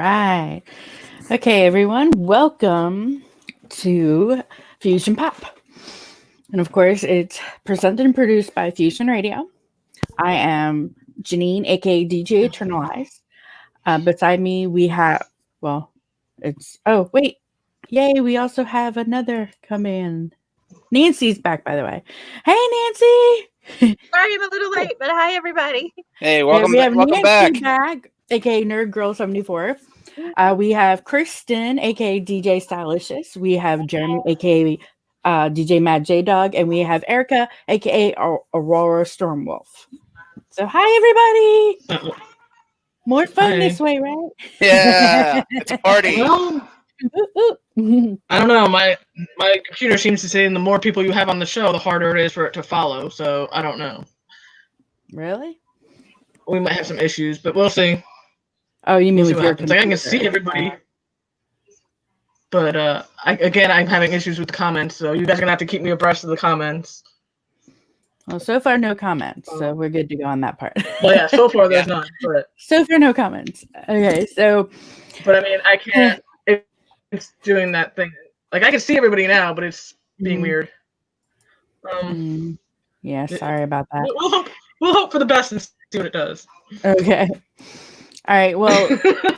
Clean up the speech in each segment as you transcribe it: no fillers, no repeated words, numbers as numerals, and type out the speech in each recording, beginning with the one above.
right. Okay, everyone, welcome to Fusion Pop. And of course, it's presented and produced by Fusion Radio. I am Janine, aka DJ Eternalize. Beside me, we have, well, oh, wait. Yay, we also have another come in. Nancy's back, by the way. Hey, Nancy. Sorry, I'm a little late, but hi, everybody. Hey, Okay, we have welcome Nancy back. aka Nerd Girl 74. We have Kristen, aka DJ Stylicious. We have Jeremy, aka DJ Mad J Dog, and we have Erica, aka Aurora Stormwolf. So, hi everybody! More fun this way, right? Yeah, it's a party. Well, I don't know. My computer seems to say the more people you have on the show, the harder it is for it to follow. So I don't know. Really? We might have some issues, but we'll see. Oh, you mean We'll see with what your happens. Like, I can see everybody, but I'm having issues with the comments. So you guys are gonna have to keep me abreast of the comments. Well, so far no comments, so we're good to go on that part. Well, yeah, so far there's none, but So far no comments. Okay, so I mean, I can't. It's doing that thing. Like, I can see everybody now, but it's being weird. Yeah, sorry about that. We'll hope for the best and see what it does. Okay. All right. Well,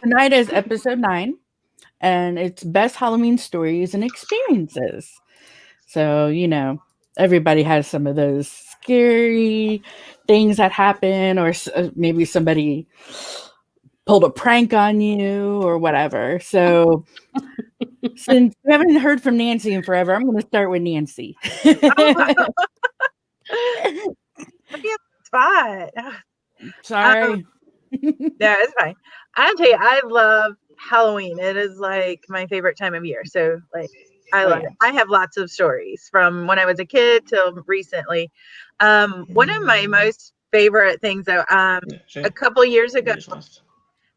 tonight is episode 9, and it's best Halloween stories and experiences. So, everybody has some of those scary things that happen, or maybe somebody pulled a prank on you or whatever. So, since we haven't heard from Nancy in forever, I'm going to start with Nancy. Spot. Sorry. No, it's fine. I'll tell you, I love Halloween. It is like my favorite time of year. So, like, I love it. I have lots of stories from when I was a kid till recently. One of my most favorite things, though, a couple years ago,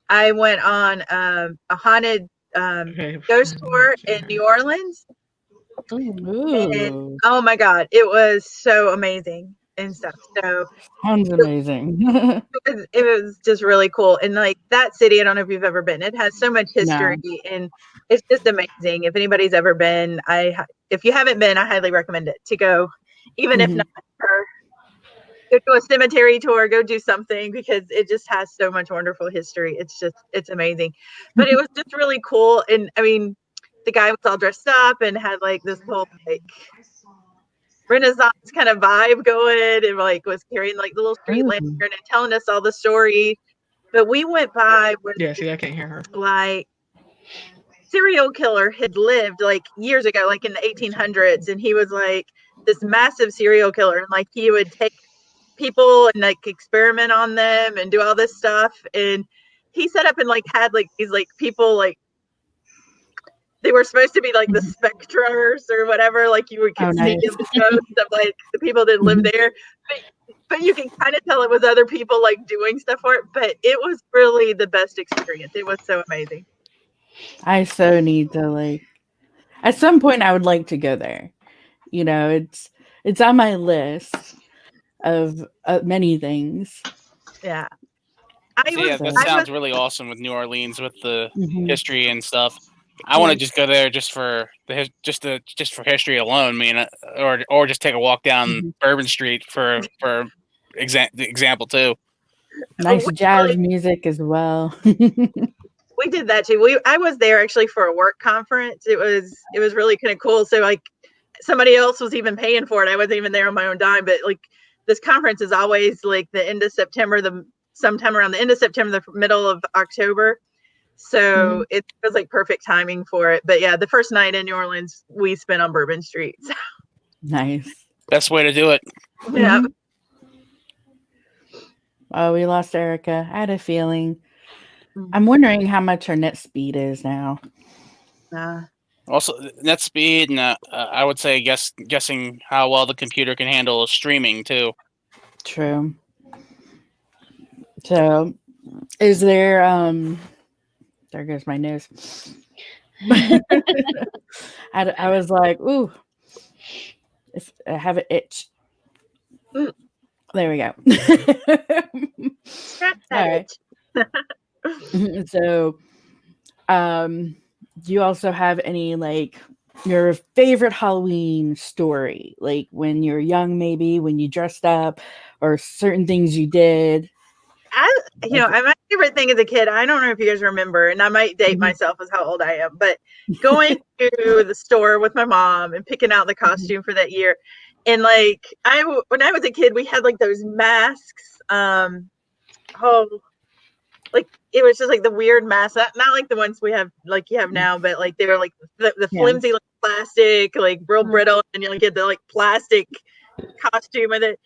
I went on a haunted ghost tour in New Orleans. And, oh my God, it was so amazing and stuff. So sounds amazing. it was just really cool. And like that city, I don't know if you've ever been. It has so much history, and it's just amazing. If anybody's ever been, if you haven't been, I highly recommend it to go, even if not. Go to a cemetery tour, go do something, because it just has so much wonderful history. It's amazing. But it was just really cool. And I mean, the guy was all dressed up and had like this whole like Renaissance kind of vibe going, and like was carrying like the little street lantern and telling us all the story. But we went by with I can't hear her. Like serial killer had lived like years ago, like in the 1800s, and he was like this massive serial killer, and like he would take people and like experiment on them and do all this stuff. And he set up and like had like these like people, like they were supposed to be like the specters or whatever, like you could see the ghosts of like the people that live there, but you can kind of tell it was other people like doing stuff for it. But it was really the best experience. It was so amazing. I so need to, like, at some point I would like to go there. It's on my list of many things. Yeah. That sounds really awesome with New Orleans, with the history and stuff. I want to just go there just for history alone, or just take a walk down Bourbon Street for example too. Nice jazz music as well. We did that too. I was there actually for a work conference. It was really kind of cool. So like somebody else was even paying for it. I wasn't even there on my own dime, but like this conference is always like the end of September, sometime around the end of September, the middle of October. So it was like perfect timing for it. But yeah, the first night in New Orleans we spent on Bourbon Street. Nice. Best way to do it. Yeah. Oh, we lost Erica. I had a feeling. I'm wondering how much her net speed is now. Also, net speed, and I would say guessing how well the computer can handle streaming too. True. So, is there there goes my nose. I was like, ooh, if I have an itch. There we go. All right. So Do you also have any like your favorite Halloween story? Like when you're young, maybe when you dressed up, or certain things you did? My favorite thing as a kid, I don't know if you guys remember, and I might date myself as how old I am, but going to the store with my mom and picking out the costume for that year. And like, when I was a kid, we had like those masks. Like it was just like the weird masks, not like the ones we have, like you have now, but like they were like the flimsy, like plastic, like real brittle, and you get the like plastic costume with it.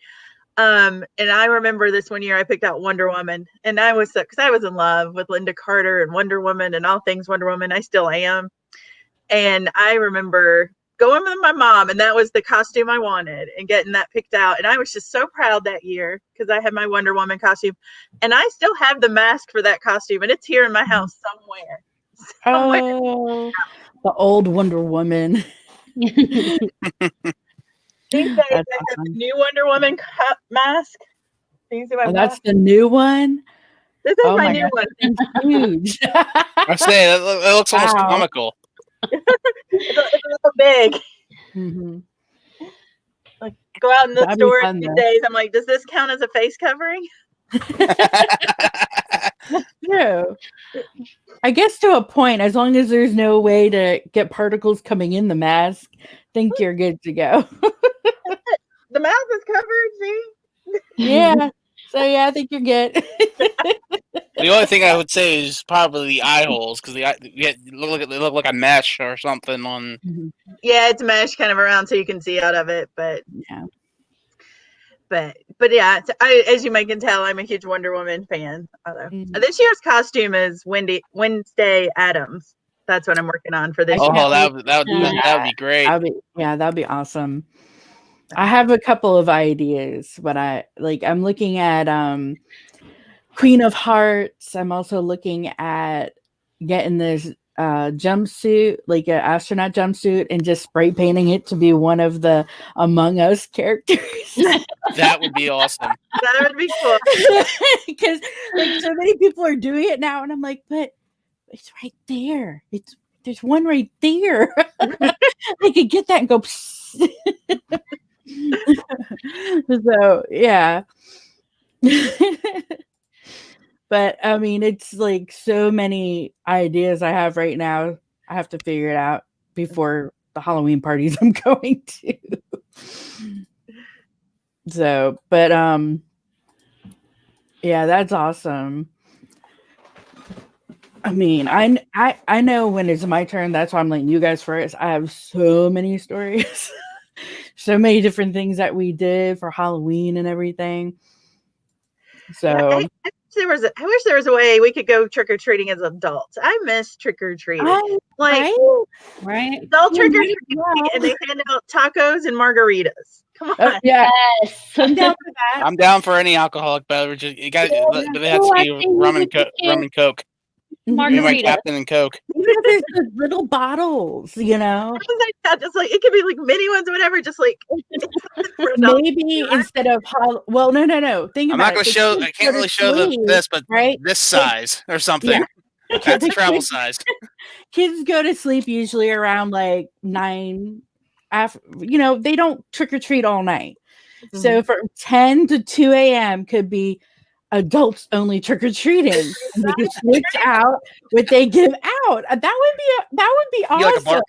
And I remember this one year I picked out Wonder Woman, and I was because I was in love with Linda Carter and Wonder Woman and all things Wonder Woman. I still am. And I remember going with my mom, and that was the costume I wanted, and getting that picked out. And I was just so proud that year because I had my Wonder Woman costume, and I still have the mask for that costume, and it's here in my house somewhere. Oh, the old Wonder Woman. These days I have the new Wonder Woman mask. That's the new one. This is my new one. It's huge. I say it looks almost comical. It's a little big. Mm-hmm. Like go out in the store these days. I'm like, does this count as a face covering? True. I guess to a point, as long as there's no way to get particles coming in the mask, I think you're good to go. The mouth is covered, see? Yeah. So yeah, I think you're good. The only thing I would say is probably the eye holes, because they look like a mesh or something on. Yeah, it's mesh kind of around so you can see out of it, but yeah. But yeah, as you can tell, I'm a huge Wonder Woman fan. This year's costume is Wednesday Addams. That's what I'm working on for this year. Oh, that would be great. That'd be awesome. I have a couple of ideas, but I'm looking at Queen of Hearts. I'm also looking at getting this jumpsuit, like an astronaut jumpsuit, and just spray painting it to be one of the Among Us characters. That would be awesome. That would be cool. Because like so many people are doing it now, and I'm like, but it's right there. There's one right there. I could get that and go. So yeah. But I mean, it's like so many ideas I have right now. I have to figure it out before the Halloween parties I'm going to. So, but yeah, that's awesome. I mean, I know when it's my turn. That's why I'm letting you guys first. I have so many stories, so many different things that we did for Halloween and everything. So. Yeah, I wish there was a way we could go trick-or-treating as adults. I miss trick-or-treating. Right? Adult trick-or-treating, and they hand out tacos and margaritas. Come on. Yes. I'm down for that. I'm down for any alcoholic beverage. It has to be rum and Coke. Margarita. Captain and Coke. Even if there's the little bottles, just like it could be like mini ones or whatever. Just like maybe instead of no. I'm not going to show. I can't really show this, but this size or something. Yeah. That's travel size. Kids go to sleep usually around like 9. After they don't trick or treat all night. Mm-hmm. So from 10 to 2 a.m. could be adults only trick or treating. And they can switch out what they give out. That would be awesome.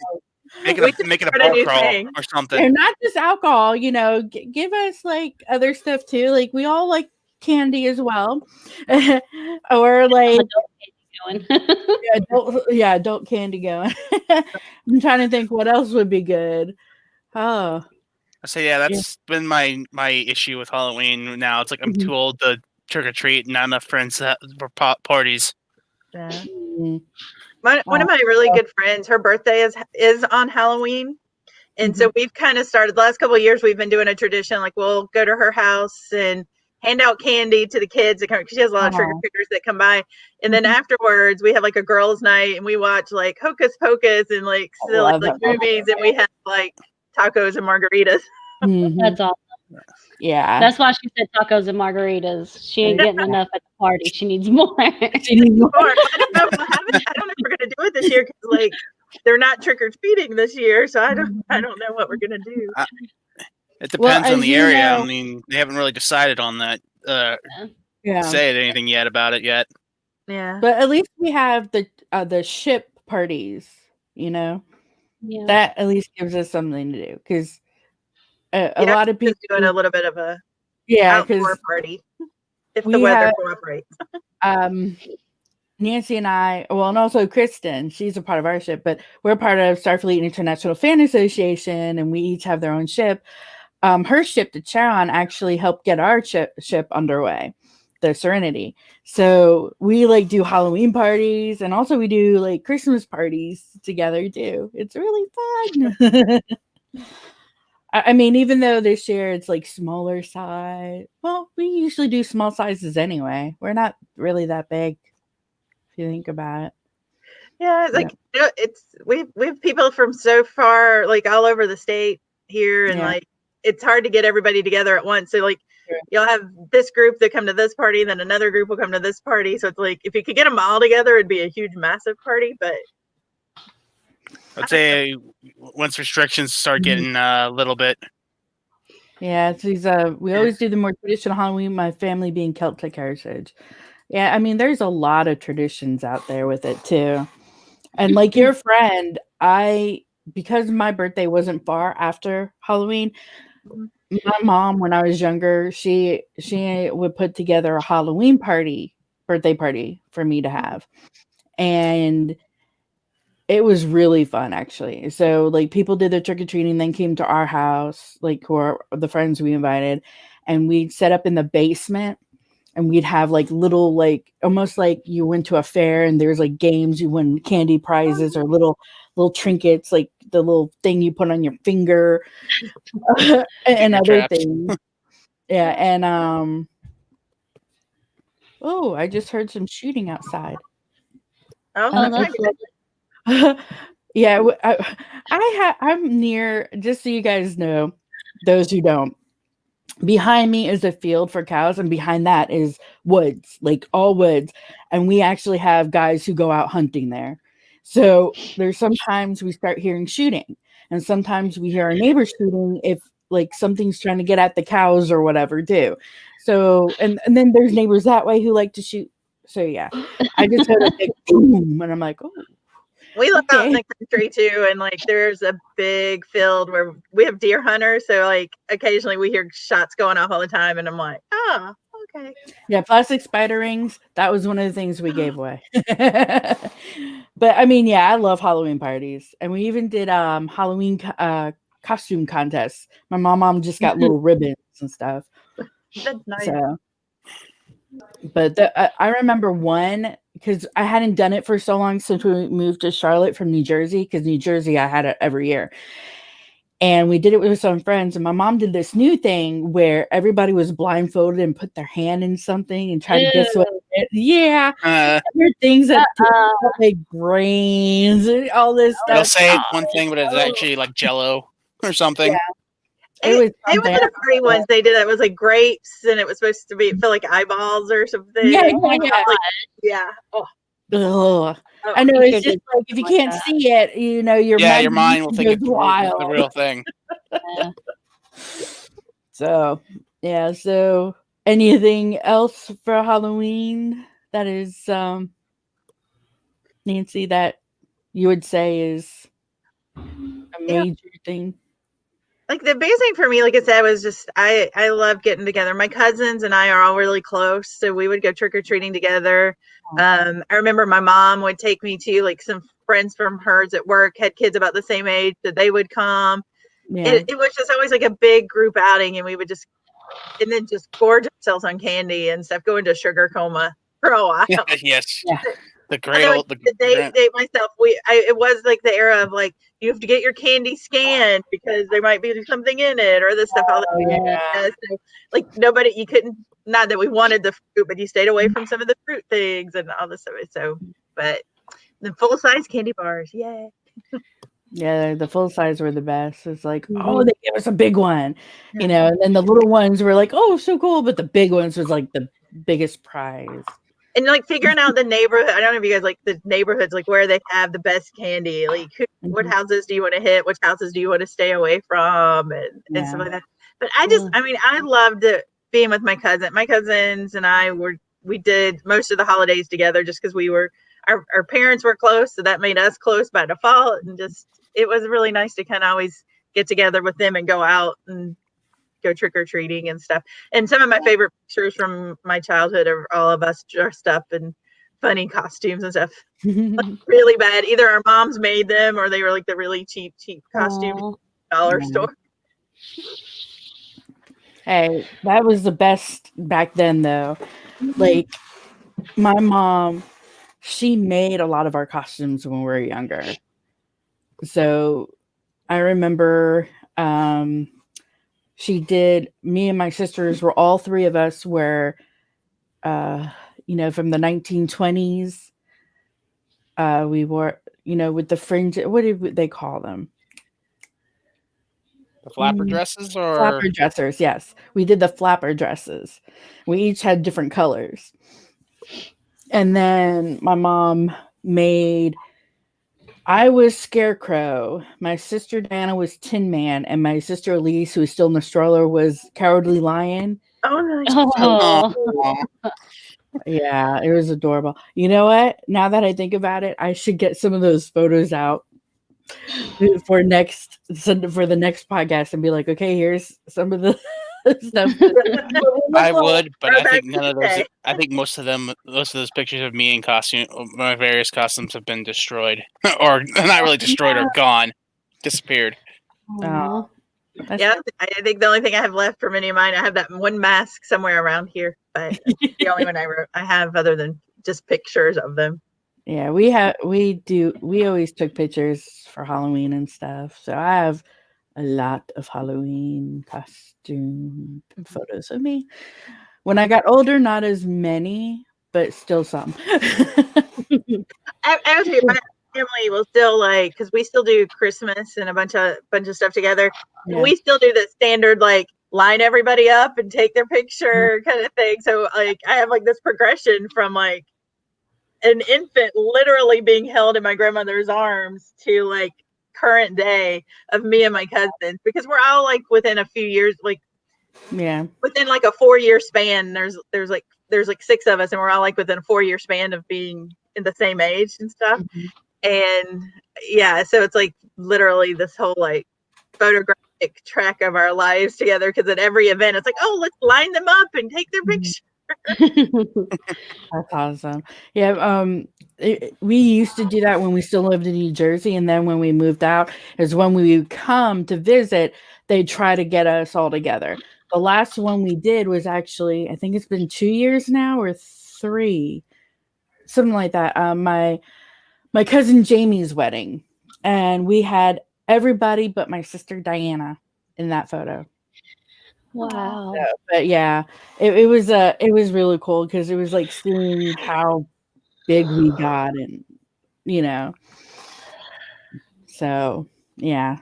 Make it a bar crawl or something. And not just alcohol. Give us like other stuff too. Like we all like candy as well, or like. Adult candy going. I'm trying to think what else would be good. Oh, I say that's been my issue with Halloween. Now it's like I'm too old to trick or treat, not enough friends for parties. Yeah. One of my really good friends, her birthday is on Halloween, and so we've kind of started the last couple of years. We've been doing a tradition, like we'll go to her house and hand out candy to the kids because she has a lot of trick-or-treaters that come by. And then afterwards we have like a girls' night and we watch like Hocus Pocus and like silly like movies, and we have like tacos and margaritas. That's awesome. Yeah. That's why she said tacos and margaritas. She ain't getting enough at the party. She needs more. I don't know if we're gonna do it this year because like they're not trick or treating this year, so I don't know what we're gonna do. It depends on the area. Know, I mean, they haven't really decided on that. Said anything yet about it yet? Yeah, but at least we have the ship parties. You know, that at least gives us something to do because a lot of people doing a little bit of a outdoor party if the weather cooperates. Nancy and I, well, and also Kristen, she's a part of our ship, but we're part of Starfleet International Fan Association, and we each have their own ship. Her ship, the Charon, actually helped get our ship underway, the Serenity. So we like do Halloween parties, and also we do like Christmas parties together too. It's really fun. I mean, even though this year it's like smaller size, well, we usually do small sizes anyway. We're not really that big. If you think about it. Yeah, like we have people from so far, like all over the state here, and like it's hard to get everybody together at once. So like you'll have this group that come to this party, then another group will come to this party. So it's like if you could get them all together, it'd be a huge, massive party. But I'd say once restrictions start getting a little bit. Yeah, it's these. We always do the more traditional Halloween. My family being Celtic heritage. Yeah, I mean, there's a lot of traditions out there with it too. And like your friend, because my birthday wasn't far after Halloween, my mom, when I was younger, she would put together a Halloween birthday party for me to have. And it was really fun, actually. So like people did the trick-or-treating, then came to our house, like who are the friends we invited, and we'd set up in the basement. And we'd have like little, like almost like you went to a fair and there's like games, you win candy prizes or little trinkets, like the little thing you put on your finger and other things. Yeah. And I just heard some shooting outside. Yeah, I'm near, just so you guys know, those who don't. Behind me is a field for cows, and behind that is woods, like all woods. And we actually have guys who go out hunting there. So there's sometimes we start hearing shooting, and sometimes we hear our neighbors shooting if like something's trying to get at the cows or whatever too. So and then there's neighbors that way who like to shoot. So yeah, I just heard a big boom, and I'm like, oh. We live out in the country too, and like there's a big field where we have deer hunters, so like occasionally we hear shots going off all the time, and I'm like, oh, okay. Yeah, plastic spider rings, that was one of the things we gave away. But I mean, yeah, I love Halloween parties, and we even did Halloween costume contests. My mom just got little ribbons and stuff. That's nice. So, but I remember one, because I hadn't done it for so long since we moved to Charlotte from New Jersey, because New Jersey I had it every year. And we did it with some friends, and my mom did this new thing where everybody was blindfolded and put their hand in something and try to guess what it is. Yeah. There are things that like brains and all this stuff. They'll say one thing, but it's actually like Jello or something. Yeah. It was at a party once they did that. It was like grapes, and it was supposed to feel like eyeballs or something. Yeah. Oh. I know, it's just like if you can't see it, you know, your mind will think it's wild. The real thing. So anything else for Halloween that is Nancy, that you would say is a major thing? Like the biggest thing for me, like I said, was just I love getting together. My cousins and I are all really close, so we would go trick-or-treating together. I remember my mom would take me to like some friends from hers at work, had kids about the same age, that they would come. It was just always like a big group outing, and we would just gorge ourselves on candy and stuff, go into sugar coma for a while. Yes. Yeah. The great old date myself. It was like the era of like you have to get your candy scanned because there might be something in it or this stuff. So, like nobody, you couldn't. Not that we wanted the fruit, but you stayed away from some of the fruit things and all this stuff. So, but the full size candy bars, yeah. Yeah, the full size were the best. It's like, oh, they gave us a big one, you know, and then the little ones were like, oh, so cool, but the big ones was like the biggest prize. And like figuring out the neighborhood. I don't know if you guys like the neighborhoods, like where they have the best candy. Like what houses do you want to hit? Which houses do you want to stay away from? And stuff like that. But I loved it being with my cousin. My cousins and I we did most of the holidays together just because our parents were close, so that made us close by default. And just it was really nice to kind of always get together with them and go out and go trick-or-treating and stuff. And some of my favorite pictures from my childhood are all of us dressed up in funny costumes and stuff. Really bad. Either our moms made them or they were like the really cheap costumes dollar store. Hey, that was the best back then though. Like my mom, she made a lot of our costumes when we were younger. So I remember she did, me and my sisters were all three of us were, from the 1920s. We wore, with the fringe, what did they call them? The flapper dresses or? Flapper dressers, yes. We did the flapper dresses. We each had different colors. And then my mom made, I was Scarecrow. My sister Diana was Tin Man. And my sister Elise, who is still in the stroller, was Cowardly Lion. Oh, nice. Oh. Yeah, it was adorable. You know what? Now that I think about it, I should get some of those photos out for the next podcast and be like, okay, here's some of the stuff. I would, but I think none of those. I think most of those pictures of me in costume, my various costumes, have been destroyed, or not really destroyed, or gone, disappeared. Oh, yeah, I think the only thing I have left for many of mine, I have that one mask somewhere around here, but it's the only one I have other than just pictures of them. Yeah, we always took pictures for Halloween and stuff. So I have a lot of Halloween costume photos of me. When I got older, not as many, but still some. Actually, my family will still because we still do Christmas and a bunch of stuff together. Yeah. And we still do the standard line everybody up and take their picture kind of thing. So I have this progression from an infant literally being held in my grandmother's arms to current day of me and my cousins, because we're all within a few years, within a 4-year span. There's six of us, and we're all within a 4-year span of being in the same age and stuff. And yeah, so it's literally this whole photographic track of our lives together, because at every event it's let's line them up and take their picture. That's awesome. Yeah, we used to do that when we still lived in New Jersey, and then when we moved out is when we would come to visit, they try to get us all together. The last one we did was actually, I think it's been 2 years now or 3, something like that. My cousin Jamie's wedding, and we had everybody but my sister Diana in that photo. Wow. So, but yeah, it was really cool because it was seeing how big we got, and so yeah,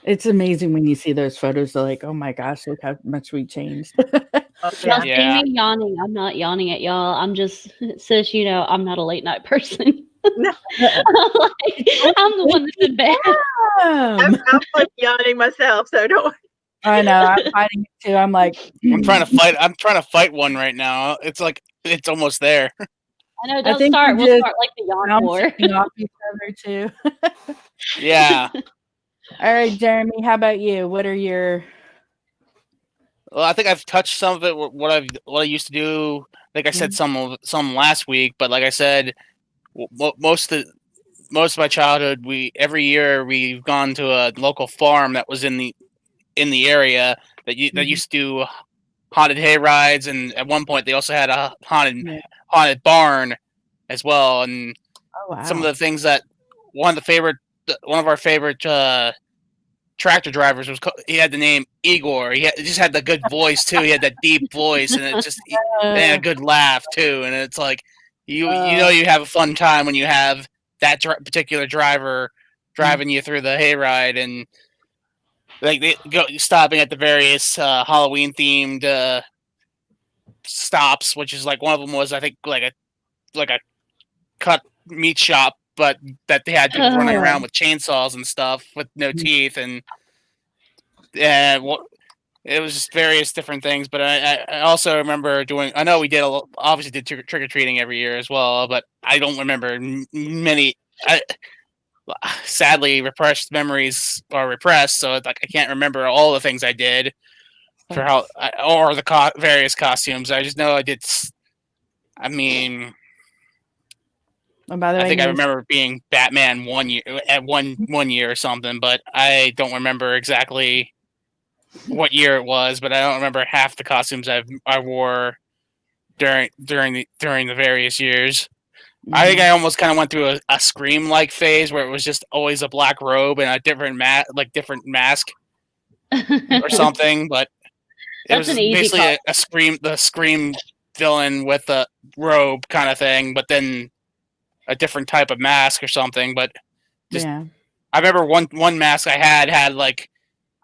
it's amazing when you see those photos. They're oh my gosh, look how much we changed. Y'all see me yawning. I'm not yawning at y'all. I'm just, sis, I'm not a late night person. No. I'm the one that's in bed. I'm yawning myself, so don't. I know, I'm fighting it too. I'm I'm trying to fight one right now. It's it's almost there. I know. Don't start. We'll start the yawn war. Off each other too. Yeah. All right, Jeremy. How about you? What are your? Well, I think I've touched some of it. What I used to do. Like I said, some last week, but like I said, most of my childhood, every year we've gone to a local farm that was in the area that used to do haunted hay rides, and at one point they also had a haunted barn as well. And some of the things that one of our favorite tractor drivers he had the name Igor. He just had the good voice too. He had that deep voice, and it just and a good laugh too. And it's you have a fun time when you have that particular driver driving you through the hayride, and they go stopping at the various Halloween themed stops, which is one of them was I think a like a cut meat shop, but that they had people running around with chainsaws and stuff with no teeth, and it was just various different things. But I also remember doing. I know we did obviously did trick or treating every year as well, but I don't remember many. Sadly, repressed memories are repressed, so it's like I can't remember all the things I did for or the various costumes. I just know I did. I mean, by the way, I think I remember being Batman one year or something, but I don't remember exactly what year it was. But I don't remember half the costumes I wore during the various years. I think I almost kind of went through a Scream-like phase where it was just always a black robe and a different different mask or something. But it was basically the Scream villain with a robe kind of thing, but then a different type of mask or something. But I remember one mask I had like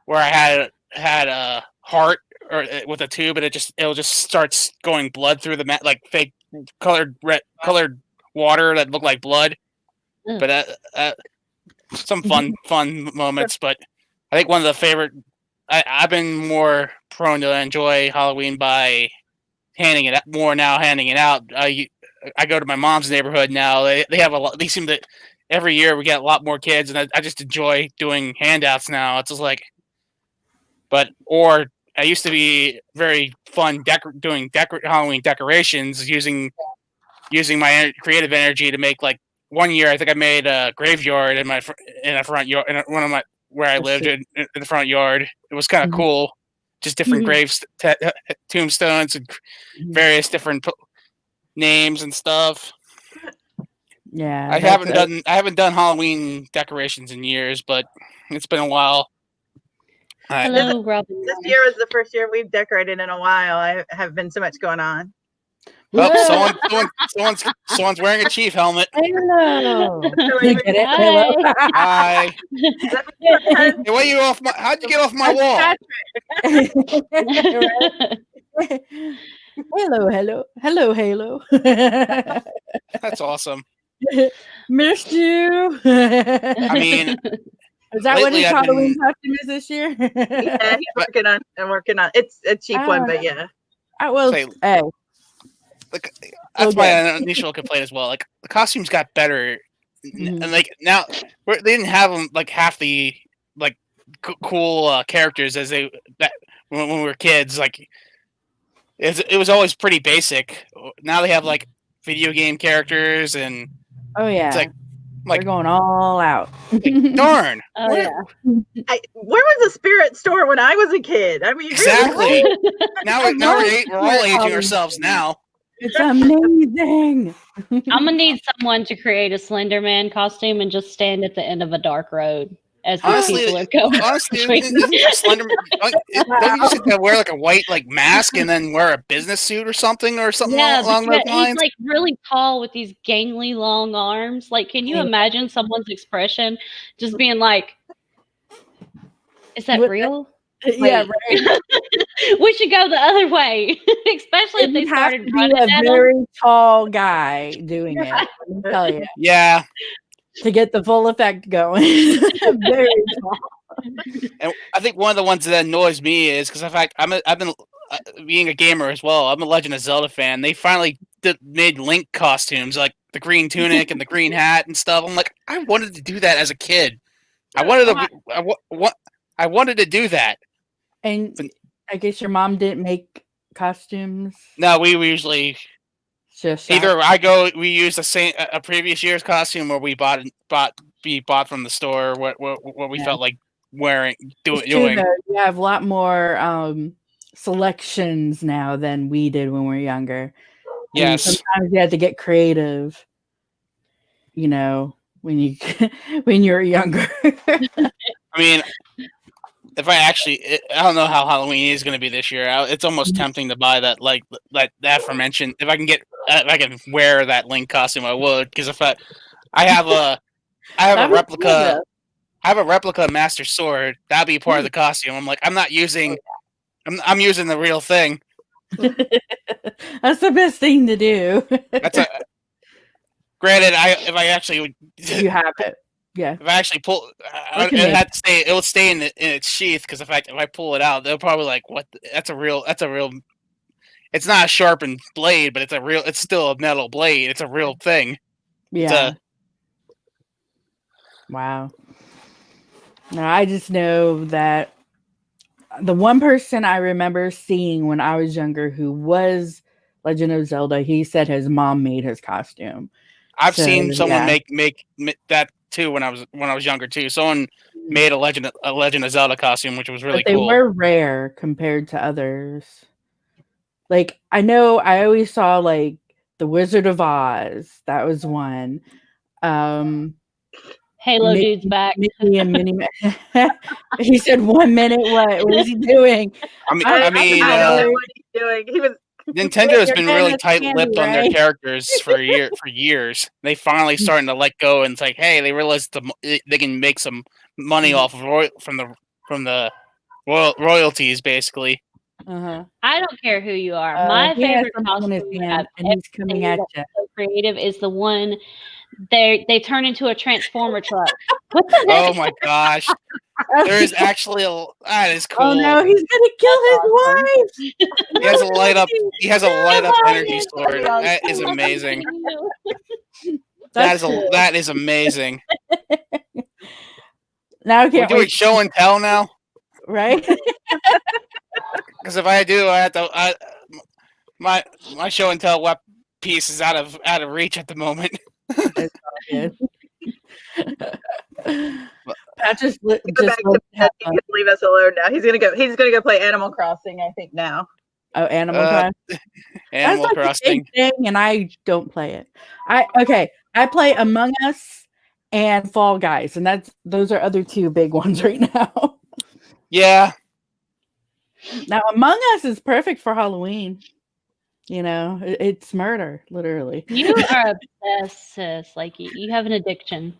where I had a heart or with a tube, and it'll just starts going blood through the like fake colored water that looked like blood. But some fun moments. But I think one of the favorite. I've been more prone to enjoy Halloween by handing it out. I go to my mom's neighborhood now. They have a lot. They seem to every year we get a lot more kids, and I just enjoy doing handouts now. It's just like, or I used to be very fun doing Halloween decorations using my creative energy to make like one year. I think I made a graveyard in a front yard in one of my where I lived in the front yard. It was kind of cool, just different graves, tombstones, and various different names and stuff. Yeah, I haven't done Halloween decorations in years, but it's been a while. Hello, Robin. This year is the first year we've decorated in a while. I have been so much going on. Oh, someone's wearing a chief helmet. Hello. Get it? Hello. Hi. Hey, how'd you get off my wall? Hello, Halo. That's awesome. Missed you. I mean, is that what his Halloween costume is this year? Yeah, I'm working on. It's a cheap one, but yeah. I will. Hey. That's my initial complaint as well. Like the costumes got better, and like now they didn't have them like half the like cool characters as when we were kids. Like it was always pretty basic. Now they have like video game characters and it's like they're going all out. Darn. Where was the Spirit Store when I was a kid? I mean, exactly. now we're all aging ourselves now. It's amazing. I'm gonna need someone to create a Slender Man costume and just stand at the end of a dark road as these people are going. Honestly, Slender Man, don't you just wear like a white like mask and then wear a business suit or something along those lines? He's like really tall with these gangly long arms. Like, can you imagine someone's expression just being like, "Is that real?" Yeah, right. We should go the other way, especially if they started running a very tall guy doing it. Let me tell you. Yeah. To get the full effect going. Very tall. And I think one of the ones that annoys me is because, in fact, I've been being a gamer as well. I'm a Legend of Zelda fan. They finally made Link costumes, like the green tunic and the green hat and stuff. I'm like, I wanted to do that as a kid. I wanted to do that. And I guess your mom didn't make costumes. No, we usually just either we use a previous year's costume, or we bought from the store what we felt like doing. You have a lot more selections now than we did when we were younger. Yes, and sometimes you had to get creative. You know, when you were younger. I mean. If I don't know how Halloween is going to be this year. It's almost tempting to buy that, like that aforementioned. If I can wear that Link costume, I would. Because I have a replica. I have a replica Master Sword. That'd be part of the costume. I'm like, I'm not using. I'm using the real thing. That's the best thing to do. Granted, if I actually would, You have it. Yeah. If I actually pull, it would stay in its sheath because if I pull it out, they'll probably like, what? That's a real. It's not a sharpened blade, but it's still a metal blade. It's a real thing. Yeah. Wow. No, I just know that the one person I remember seeing when I was younger who was Legend of Zelda, he said his mom made his costume. I've seen someone make that too when I was younger too. Someone made a Legend of Zelda costume, which was really cool. They were rare compared to others. Like I know I always saw like the Wizard of Oz. That was one. Halo dude's back. Mickey and Minnie. He said 1 minute. What is he doing? I know what he's doing. He was. Nintendo has been really tight-lipped on their characters for years. They finally starting to let go, and it's like, hey, they realized they can make some money off of from the royalties, basically. I don't care who you are. My favorite costume and he's coming at you. So creative is the one they turn into a transformer truck. What the heck? Oh my gosh! There is actually that is cool. Oh no, he's gonna kill his wife. He has a light up. He has a light up energy sword. That is amazing. That is amazing. Now I can't We're doing show and tell now, right? Because if I do, I have to. My show and tell piece is out of reach at the moment. Pat just leave us alone now. He's gonna go play Animal Crossing, I think now. Oh, Animal Crossing. Animal Crossing. Thing, and I don't play it. I play Among Us and Fall Guys, and those are other two big ones right now. Yeah. Now Among Us is perfect for Halloween. You know, it's murder, literally. You are obsessed, sis. Like you have an addiction.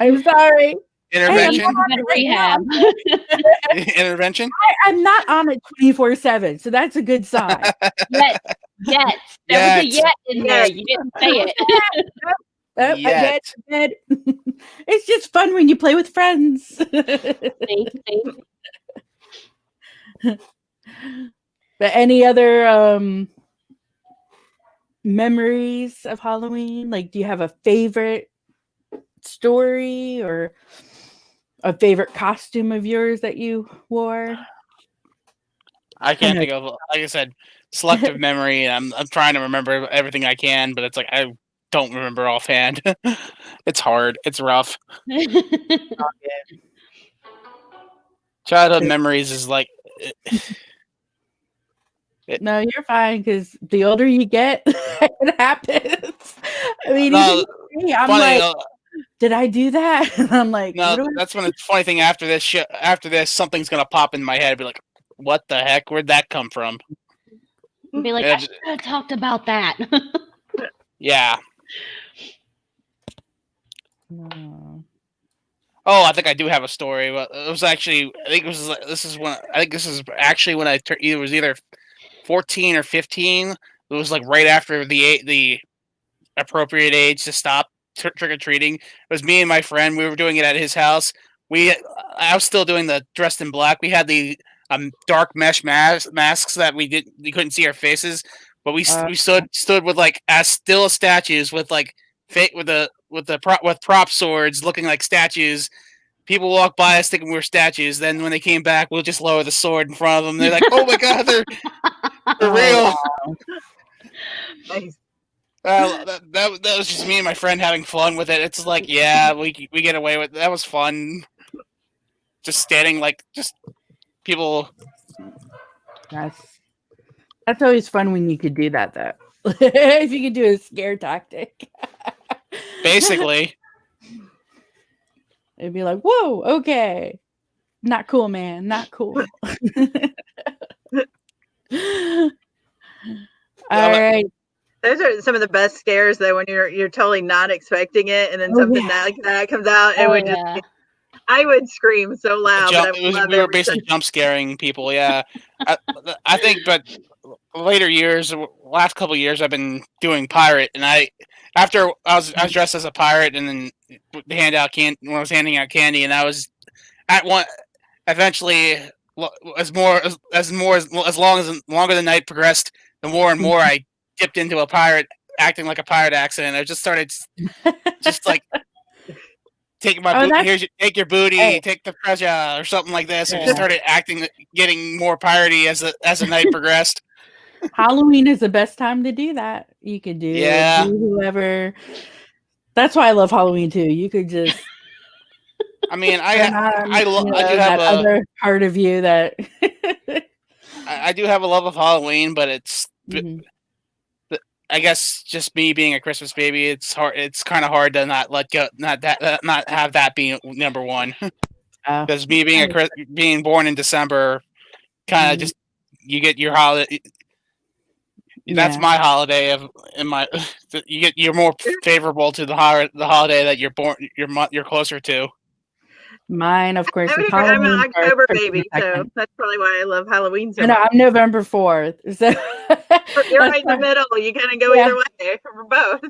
I'm sorry. Intervention. Rehab. Intervention. I'm not on it 24/7, so that's a good sign. Yet. There was a yet in there. You didn't say it. Yet. It's just fun when you play with friends. But any other memories of Halloween? Like, do you have a favorite story or a favorite costume of yours that you wore? I can't think of, like I said, selective memory. I'm trying to remember everything I can, but it's like I don't remember offhand. It's hard. It's rough. Childhood memories is like. No, you're fine because the older you get, it happens. I mean, I'm funny, like, did I do that? And I'm like, no. That's when it's funny thing. After this, something's gonna pop in my head. Be like, what the heck? Where'd that come from? Be like, I should have talked about that. Yeah. No. Oh, I think I do have a story. But it was actually, this is actually when I it was either 14 or 15. It was like right after the appropriate age to stop trick or treating. It was me and my friend. We were doing it at his house. I was still doing the dressed in black. We had the dark mesh masks that we couldn't see our faces, but we stood with like as still as statues with like with prop swords looking like statues. People walk by us thinking we were statues. Then when they came back, we'll just lower the sword in front of them. They're like, "Oh my god, they're real." Nice. That was just me and my friend having fun with it. It's like, yeah, we get away with it. That was fun. Just standing like just people. That's always fun when you could do that though. If you could do a scare tactic. Basically. It'd be like, whoa, okay. Not cool, man. Not cool. All right. Those are some of the best scares though, when you're totally not expecting it and then something like that comes out and I would scream so loud. We were basically jump scaring people, yeah. I think, but later years, last couple of years, I've been doing pirate, and after I was dressed as a pirate, and then when I was handing out candy, and I was at one eventually longer the night progressed, the more and more I dipped into a pirate, acting like a pirate accent. I just started just like taking my take your booty, take the treasure, or something like this. I just started getting more piratey as the night progressed. Halloween is the best time to do that. You could do whoever. That's why I love Halloween too. You could just. I mean, I do have other part of you that. I do have a love of Halloween, but it's. I guess just me being a Christmas baby, it's hard. It's kind of hard to not have that be number one. Because me being born in December, kind of just you get your holiday. That's my holiday you're more favorable to the holiday that you're born. You're closer to. Mine, of course. I'm an October baby, so that's probably why I love Halloween so much. I'm November 4th. So you're right in the middle. You kind of go either way for both.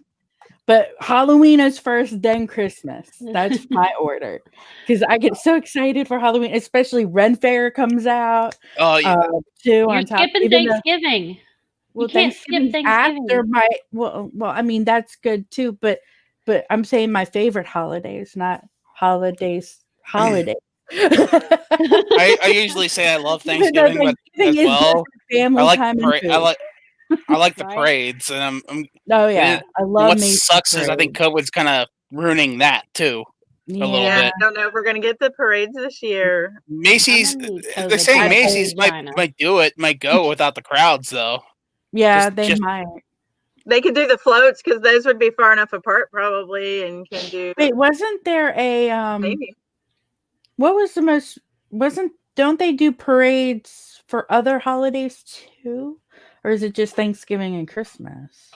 But Halloween is first, then Christmas. That's my order. Because I get so excited for Halloween, especially Ren Fair comes out. Oh, yeah. You're skipping Thanksgiving. Well, you can't skip Thanksgiving. I mean, that's good too. But I'm saying my favorite holidays, not holidays. I usually say I love Thanksgiving, but as well, I like the parades, and I love. What sucks is I think COVID's kind of ruining that too. A little bit. I don't know if we're gonna get the parades this year. Macy's, they're saying Macy's might do it, might go without the crowds though. Yeah, they might. They could do the floats because those would be far enough apart probably, and can do. Wait, wasn't there a maybe? What was the most? Don't they do parades for other holidays too, or is it just Thanksgiving and Christmas?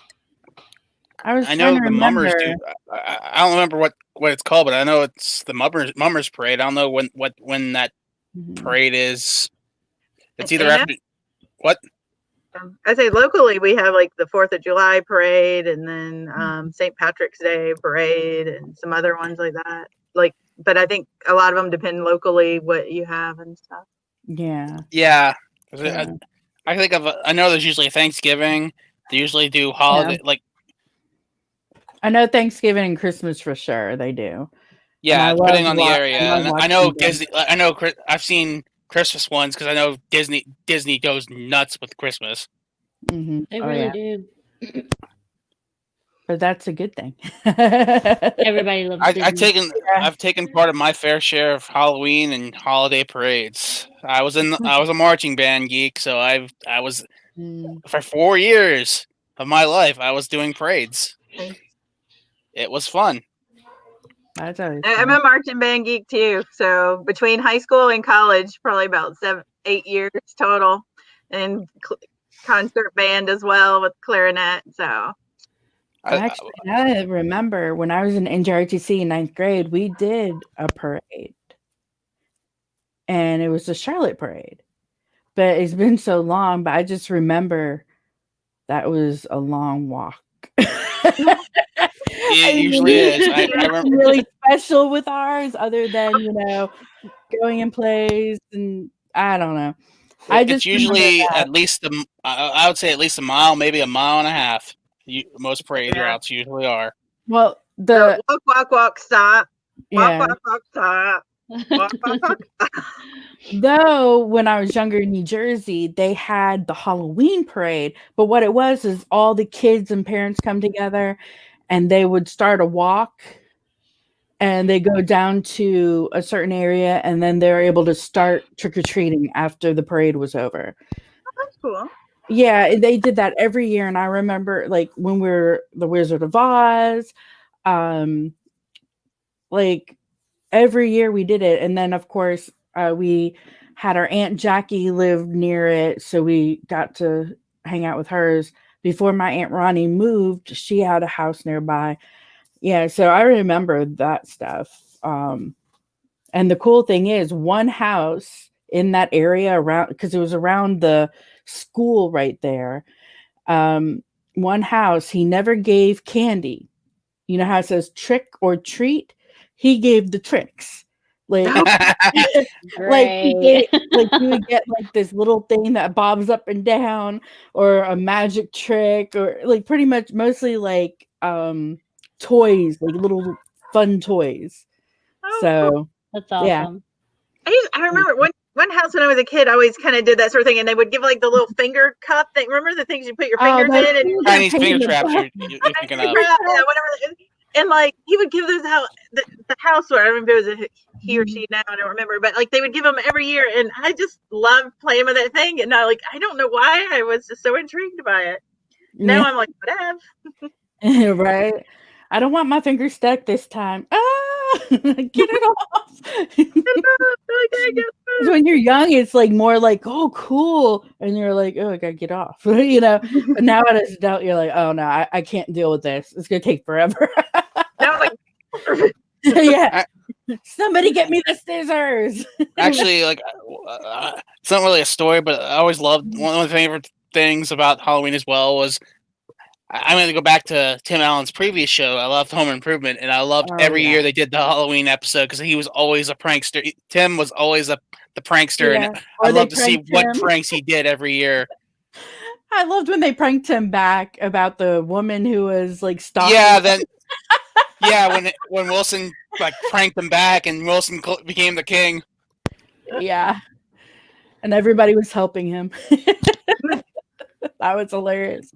I know the Mummers do. I don't remember what it's called, but I know it's the Mummers parade. I don't know when that parade is. It's either after what. I say locally we have like the 4th of July parade, and then St. Patrick's Day parade, and some other ones like that. But I think a lot of them depend locally what you have and stuff. Yeah. Yeah. I think I know there's usually Thanksgiving. They usually do holiday I know Thanksgiving and Christmas for sure. They do. Yeah, depending on the area. I know Disney. I know I've seen Christmas ones because I know Disney goes nuts with Christmas. Mm-hmm. They really do. But that's a good thing. Everybody loves Disney. I've taken part of my fair share of Halloween and holiday parades. I was a marching band geek, so I was for 4 years of my life I was doing parades. It was fun. I'm a marching band geek too. So between high school and college, probably about 7-8 years total, and concert band as well with clarinet. So. Actually, I remember when I was in NJROTC in 9th grade, we did a parade. And it was the Charlotte parade. But it's been so long, but I just remember that was a long walk. It usually is. I remember. Really special with ours, other than, going in plays, and I don't know. It's usually at least I would say at least a mile, maybe a mile and a half. Most parade routes usually are. Well, walk, stop. Yeah. Walk, stop. Walk. Though when I was younger in New Jersey, they had the Halloween parade, but what it was is all the kids and parents come together, and they would start a walk, and they go down to a certain area, and then they're able to start trick-or-treating after the parade was over. Oh, that's cool. Yeah, they did that every year, and I remember when we were the Wizard of Oz, every year we did it. And then of course we had our Aunt Jackie live near it, so we got to hang out with hers. Before my Aunt Ronnie moved, she had a house nearby. Yeah, so I remember that stuff. And the cool thing is, one house in that area around, because it was around the school right there, one house, he never gave candy. you know how it says trick or treat? He gave the tricks. Like, Great. you would get like this little thing that bobs up and down, or a magic trick, or like pretty much mostly like toys, like little fun toys. Oh, So cool. That's awesome. Yeah. I remember one house when I was a kid, I always kind of did that sort of thing, and they would give like the little finger cup thing. Remember the things you put your fingers in? And Chinese finger traps. You're thinking of. Yeah, whatever. And like he would give those out. The house where I don't know if it was he or she now, I don't remember, but like they would give them every year, and I just loved playing with that thing. And I don't know why I was just so intrigued by it. Now I'm like, whatever. Right. I don't want my finger stuck this time. Get it off. When you're young, it's like more like, oh, cool. And you're like, oh, I gotta get off. You know. But now as an adult, you're like, oh no, I can't deal with this. It's gonna take forever. Now I'm like, yeah. Somebody get me the scissors. Actually, like it's not really a story, but I always loved one of my favorite things about Halloween as well was I'm going to go back to Tim Allen's previous show. I loved Home Improvement, and I loved every year they did the Halloween episode because he was always a prankster. Tim was always the prankster, and I love to see what pranks he did every year. I loved when they pranked him back about the woman who was like stalking. Yeah, when Wilson like pranked him back, and Wilson became the king. Yeah, and everybody was helping him. That was hilarious.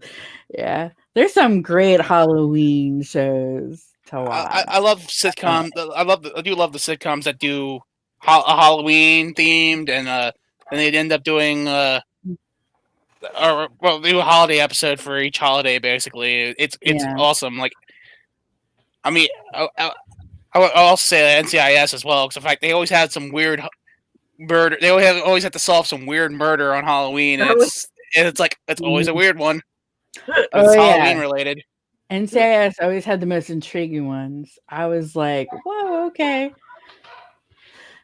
Yeah, there's some great Halloween shows to watch. I love sitcoms. I do love the sitcoms that do a Halloween themed, and they'd end up doing do a holiday episode for each holiday. Basically, it's awesome. Like, I mean, I'll also say NCIS as well, because in fact they always had some weird murder. They always had to solve some weird murder on Halloween. And it's always a weird one. It's Halloween related. NCIS always had the most intriguing ones. I was like, whoa, okay.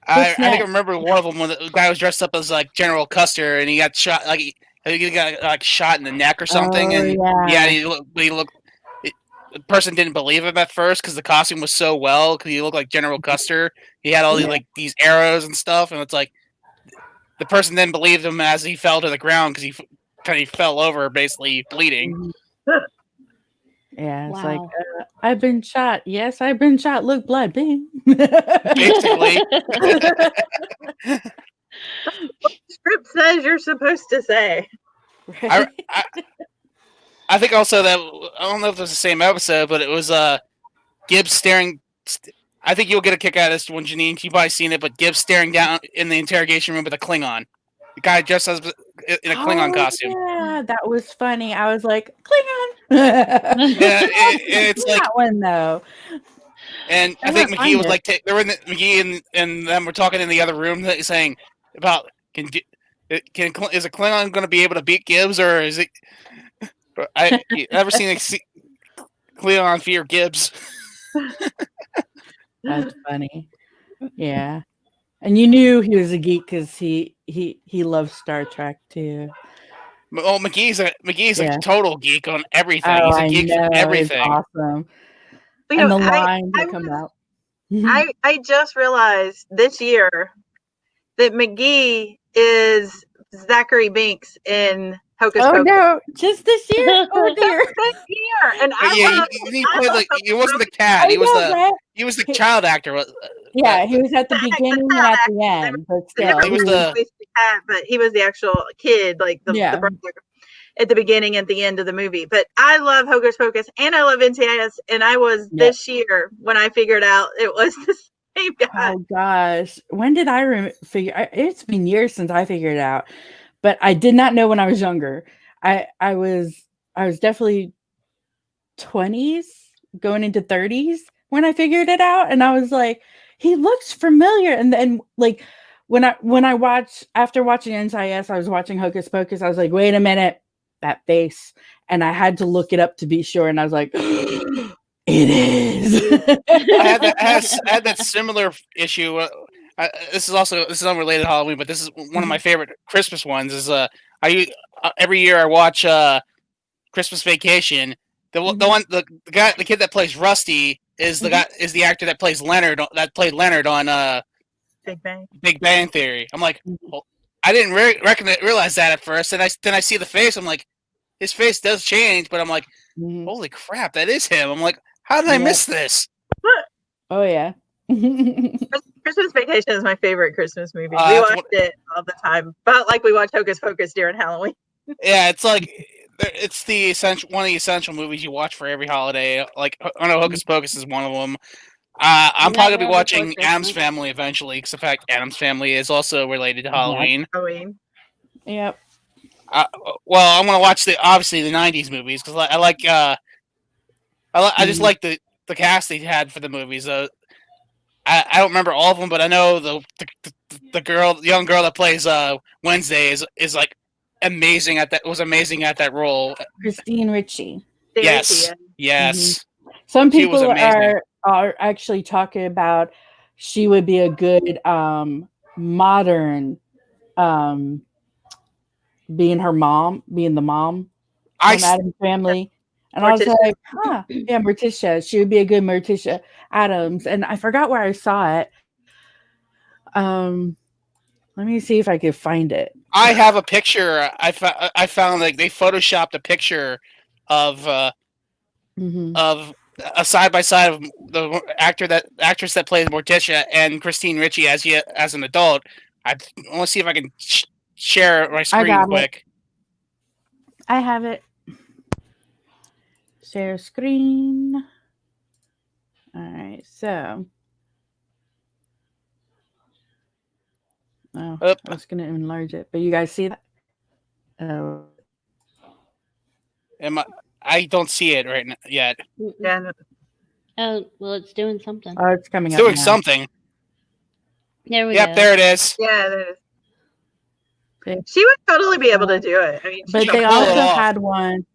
I think I remember one of them when the guy was dressed up as like General Custer, and he got shot. Like he got like shot in the neck or something. He looked. The person didn't believe him at first because the costume was so well. Because he looked like General Custer. He had all these arrows and stuff, and it's like the person then believed him as he fell to the ground because he fell over, basically bleeding. Yeah, it's like, I've been shot. Yes, I've been shot. Look, blood. Bing. Basically. Script says you're supposed to say. I think also that, I don't know if it was the same episode, but it was Gibbs staring. I think you'll get a kick out of this one, Janine. You've probably seen it, but Gibbs staring down in the interrogation room with a Klingon. The guy dressed as in a Klingon costume. Yeah, that was funny. I was like, Klingon. It's like that one though. And I think McGee was like, they were in McGee and them were talking in the other room, saying about is a Klingon going to be able to beat Gibbs, or is it? I never seen Klingon fear Gibbs. That's funny. Yeah. And you knew he was a geek because he loves Star Trek too. Well, McGee's a total geek on everything. He's a geek for everything. It's awesome. But, and the line that come out. I just realized this year that McGee is Zachary Binks in Hocus Pocus. Oh no, just this year? Oh dear. This year. And he wasn't the cat. He was the child actor. Yeah, he was at the beginning and at the end, but still. He was the cat, but he was the actual kid, like the brother at the beginning and the end of the movie. But I love Hocus Pocus and I love NCIS, and I was this year when I figured out it was the same guy. Oh gosh, when did I figure? It's been years since I figured it out, but I did not know when I was younger. I was definitely 20s going into 30s when I figured it out, and I was like, he looks familiar. And then like when I watched, after watching NCIS, I was watching Hocus Pocus. I was like, wait a minute, that face. And I had to look it up to be sure. And I was like, it is. I had that similar issue. This is unrelated to Halloween, but this is one of my favorite Christmas ones. Is every year I watch Christmas Vacation, the kid that plays Rusty is the actor that plays Leonard that played Leonard on Big Bang Theory. I'm like, well, I didn't realize that at first, and then I see the face. I'm like, his face does change, but I'm like, holy crap, that is him. I'm like, how did I miss this? Oh yeah. Christmas Vacation is my favorite Christmas movie. We watched it all the time, but like we watch Hocus Pocus during Halloween. Yeah, it's like it's one of the essential movies you watch for every holiday. Like I know Hocus Pocus is one of them. I'm probably gonna be watching Addams Family eventually, because the fact Addams Family is also related to Halloween. Halloween. Yep. Well, I'm gonna watch the 90s movies because I just like the cast they had for the movies. I don't remember all of them, but I know the young girl that plays Wednesday is like amazing at that. Was amazing at that role. Christine Ricci. Yes. Some people are actually talking about she would be a good modern being the mom from Addams Family. And I was like, yeah, Morticia. She would be a good Morticia Addams. And I forgot where I saw it. Let me see if I could find it. I have a picture. I found like they photoshopped a picture of a side by side of the actress that plays Morticia and Christine Ricci as an adult. I want to see if I can share my screen quick. I have it. Share screen. All right, so. Oh, I was going to enlarge it, but you guys see that? Oh. I don't see it right now yet. Yeah. Oh, well, it's doing something. Oh, it's coming up. It's doing something. There we go. Yep, there it is. Yeah, there it is. She would totally be able to do it. I mean, but they also had one.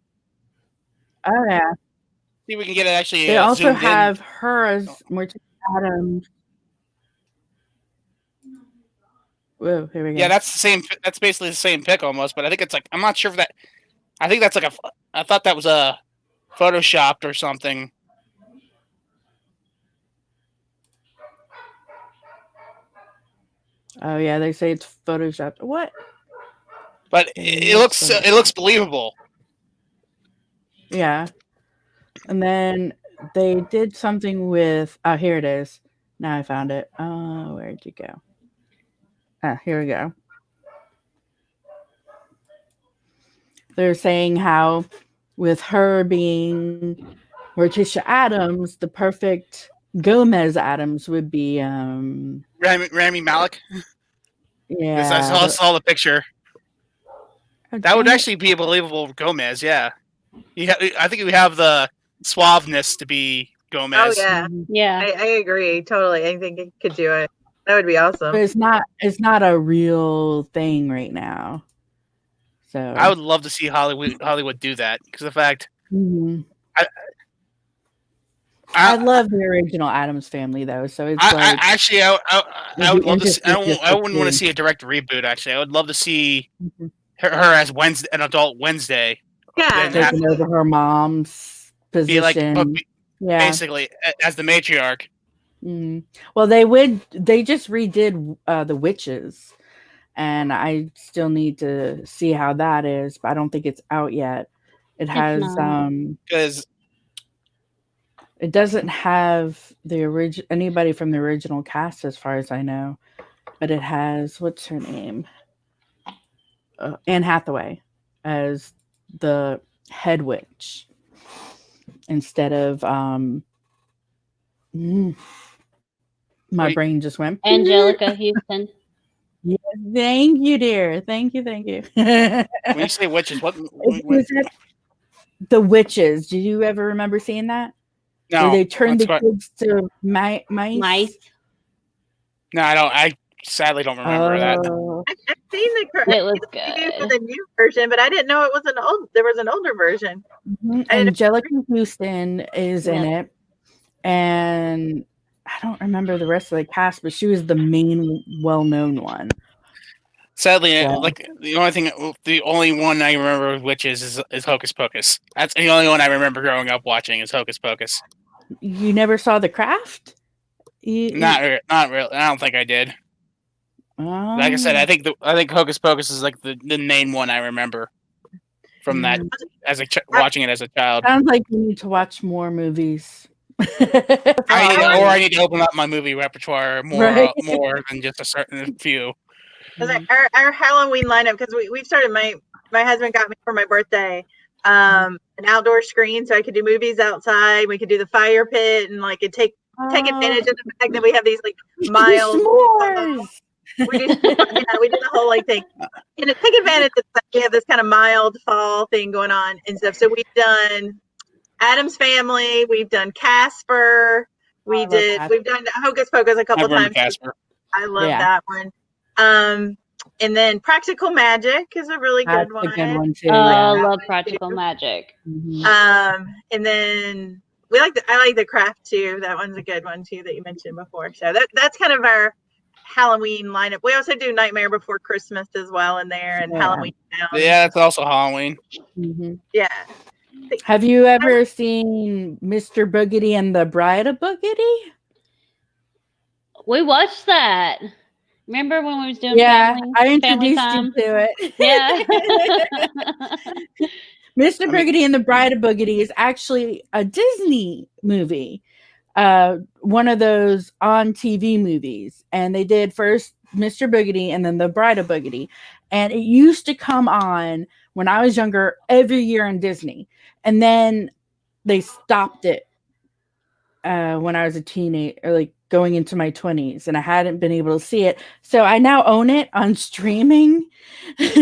Oh yeah. See if we can get it actually. They also have her as Morticia Addams. Whoa, here we go. Yeah, that's the same. That's basically the same pic almost, but I think it's like I'm not sure if that. I think that's like I thought that was photoshopped or something. Oh yeah, they say it's photoshopped. What? But it looks believable. Yeah. And then they did something with here it is. Now I found it. Where'd you go? Here we go. They're saying how with her being Morticia Addams, the perfect Gomez Addams would be Rami Malek. Yeah. I saw the picture. That would actually be a believable Gomez, yeah. I think we have the suaveness to be Gomez. Oh yeah, yeah. I agree totally. I think it could do it. That would be awesome. But it's not a real thing right now. So I would love to see Hollywood do that because the fact. Mm-hmm. I love the original Addams Family though, so it's I would love to see, I wouldn't want to see a direct reboot. Actually, I would love to see her as an adult Wednesday. Yeah, taking over her mom's position. Basically as the matriarch. Mm-hmm. Well, they just redid the Witches, and I still need to see how that is, but I don't think it's out yet. It has because it doesn't have anybody from the original cast as far as I know, but it has what's her name, Anne Hathaway as the head witch instead of my brain just went Angelica Houston. Yeah, thank you, dear. Thank you. When you say witches, what? The Witches. Do you ever remember seeing that? No. Where they turned the kids to mice? No, I don't. I sadly don't remember that. I've seen it was good for the new version, but I didn't know it was there was an older version. Mm-hmm. Angelica Houston is in it, and I don't remember the rest of the cast, but she was the main well-known one. Sadly, like the only one I remember with witches is Hocus Pocus. That's the only one I remember growing up watching is Hocus Pocus. You never saw The Craft? Not really. I don't think I did. Like I said, I think Hocus Pocus is like the main one I remember from that as watching it as a child. Sounds like you need to watch more movies. I need to open up my movie repertoire more than just a certain few. Our Halloween lineup, because we've started. My husband got me for my birthday an outdoor screen, so I could do movies outside. We could do the fire pit, and like take advantage of the fact that we have these like mild. We do the whole like thing, and to take advantage of that, we have this kind of mild fall thing going on and stuff. So we've done Addams Family, we've done Casper, we've done Hocus Pocus a couple times. Casper. I love that one. And then Practical Magic is a really good one. A good one too. I love Practical Magic. And then I like The Craft too. That one's a good one too that you mentioned before. So that's kind of our Halloween lineup. We also do Nightmare Before Christmas as well in there, and Halloween Town. Yeah, that's also Halloween. Yeah. Have you ever seen Mr. Boogedy and the Bride of Boogedy? We watched that. Remember when we was doing I introduced you to it. Yeah. Mr. Boogedy and the Bride of Boogedy is actually a Disney movie. One of those on TV movies. And they did first Mr. Boogedy and then the Bride of Boogedy. And it used to come on when I was younger every year in Disney. And then they stopped it when I was a teenager, or like going into my 20s, and I hadn't been able to see it. So I now own it on streaming.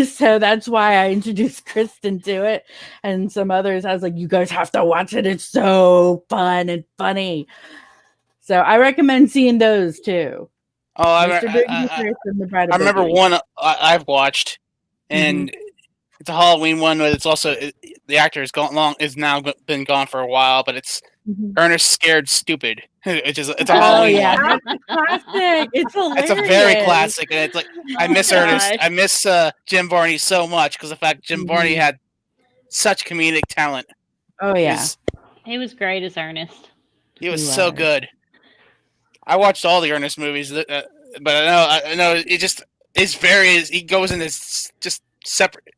So that's why I introduced Kristen to it and some others. I was like, you guys have to watch it. It's so fun and funny. So I recommend seeing those too. Oh, I remember one I've watched, and it's a Halloween one, but it's also the actor is now been gone for a while, but it's Ernest Scared Stupid, it's a Halloween one. That's classic. It's hilarious. It's a very classic, and it's like I miss Ernest. I miss Jim Varney so much because the fact Jim Varney had such comedic talent. Oh yeah, he was great as Ernest. He was so good. I watched all the Ernest movies, but I know it just is he goes in this just separate.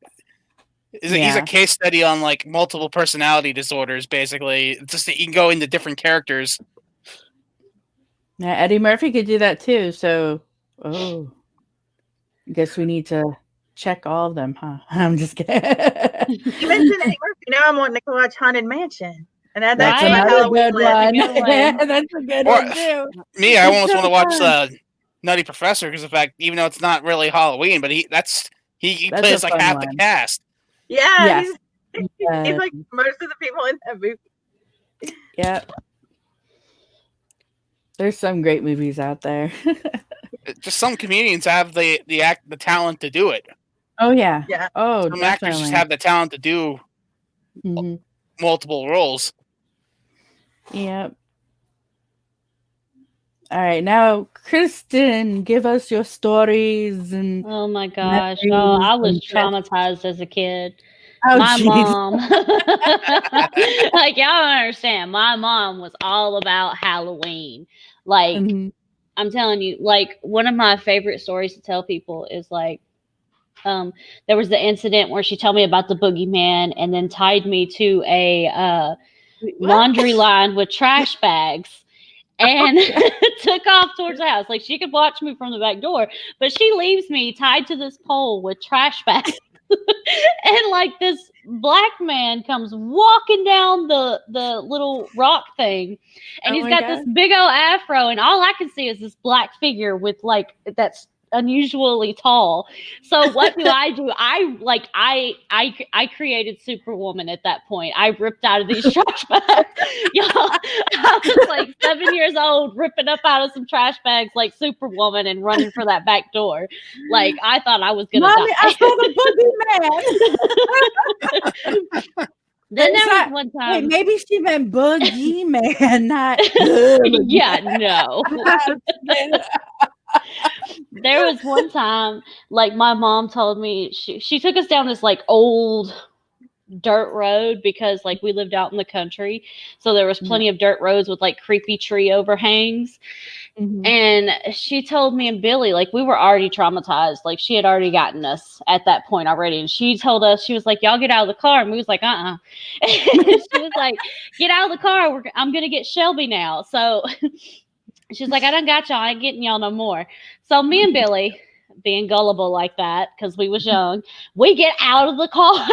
He's a case study on like multiple personality disorders. Basically, just he can go into different characters. Yeah, Eddie Murphy could do that too. So, I guess we need to check all of them, huh? I'm just kidding. You mentioned Eddie Murphy. Now I'm wanting to watch Haunted Mansion. And that's another good one. That's a good one too. Me, I almost want to watch Nutty Professor because of the fact, even though it's not really Halloween, but he plays like half the cast. Yeah, he's like most of the people in that movie. Yeah, there's some great movies out there. Just some comedians have the talent to do it. Oh yeah. Oh, some actors just have the talent to do multiple roles. Yep. All right, now Kristen, give us your stories and. Oh my gosh! Oh, I was traumatized as a kid. Oh, my mom, like y'all don't understand. My mom was all about Halloween. Like I'm telling you, like one of my favorite stories to tell people is like, there was the incident where she told me about the boogeyman and then tied me to a laundry line with trash bags. And took off towards the house. Like she could watch me from the back door, but she leaves me tied to this pole with trash bags. And like this black man comes walking down the little rock thing, and he's got this big old afro, and all I can see is this black figure with like that's unusually tall. So what do? I created Superwoman at that point. I ripped out of these trash bags. Y'all, I was like 7 years old, ripping up out of some trash bags like Superwoman and running for that back door. Like I thought I was gonna die. I saw the boogeyman. Then there was one time. Wait, maybe she meant boogeyman, not. Yeah, no. There was one time, like my mom told me, she took us down this like old dirt road because like we lived out in the country, so there was plenty of dirt roads with like creepy tree overhangs. And she told me and Billy, like we were already traumatized, like she had already gotten us at that point already, and she told us, she was like, y'all get out of the car, and we was like, and she was like, get out of the car, I'm gonna get Shelby now. So she's like, I done got y'all, I ain't getting y'all no more. So me and Billy, being gullible like that because we was young, we get out of the car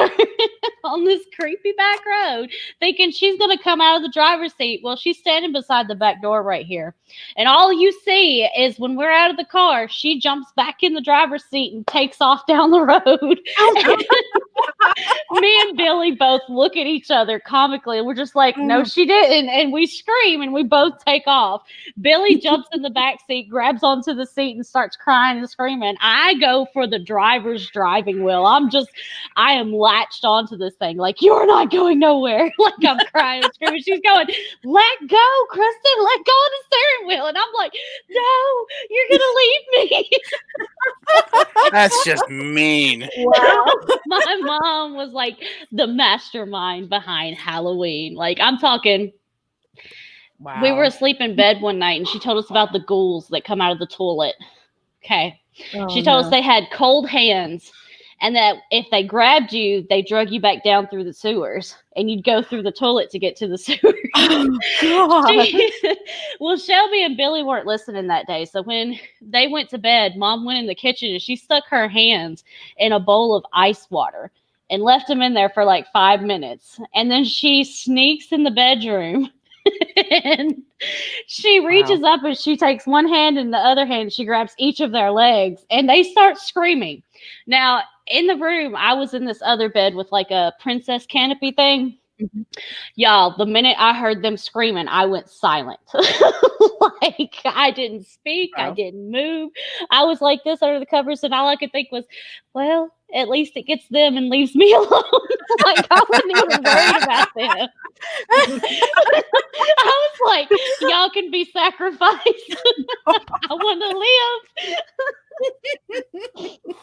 on this creepy back road thinking she's going to come out of the driver's seat. Well, she's standing beside the back door right here, and all you see is when we're out of the car, she jumps back in the driver's seat and takes off down the road. Me and Billy both look at each other comically, and we're just like, no, she didn't, and we scream and we both take off. Billy jumps in the back seat, grabs onto the seat, and starts crying and screaming. I go for the driver's driving wheel. I am latched onto this thing like, you're not going nowhere. Like I'm crying and screaming. She's going, let go, Kristen, let go of the steering wheel. And I'm like, no, you're gonna leave me. That's just mean. Wow. My mom was like the mastermind behind Halloween. Like I'm talking. Wow. We were asleep in bed one night and she told us about the ghouls that come out of the toilet. Okay. She told us they had cold hands and that if they grabbed you, they drug you back down through the sewers and you'd go through the toilet to get to the sewers. Well, Shelby and Billy weren't listening that day. So when they went to bed, Mom went in the kitchen and she stuck her hands in a bowl of ice water and left them in there for like 5 minutes. And then she sneaks in the bedroom and she reaches up and she takes one hand and the other hand, she grabs each of their legs and they start screaming. Now, in the room, I was in this other bed with like a princess canopy thing. Y'all, the minute I heard them screaming, I went silent. Like I didn't speak. I didn't move. I was like this under the covers and all I could think was, well, at least it gets them and leaves me alone. Like I wasn't even worried about them. I was like, y'all can be sacrificed. I want to live.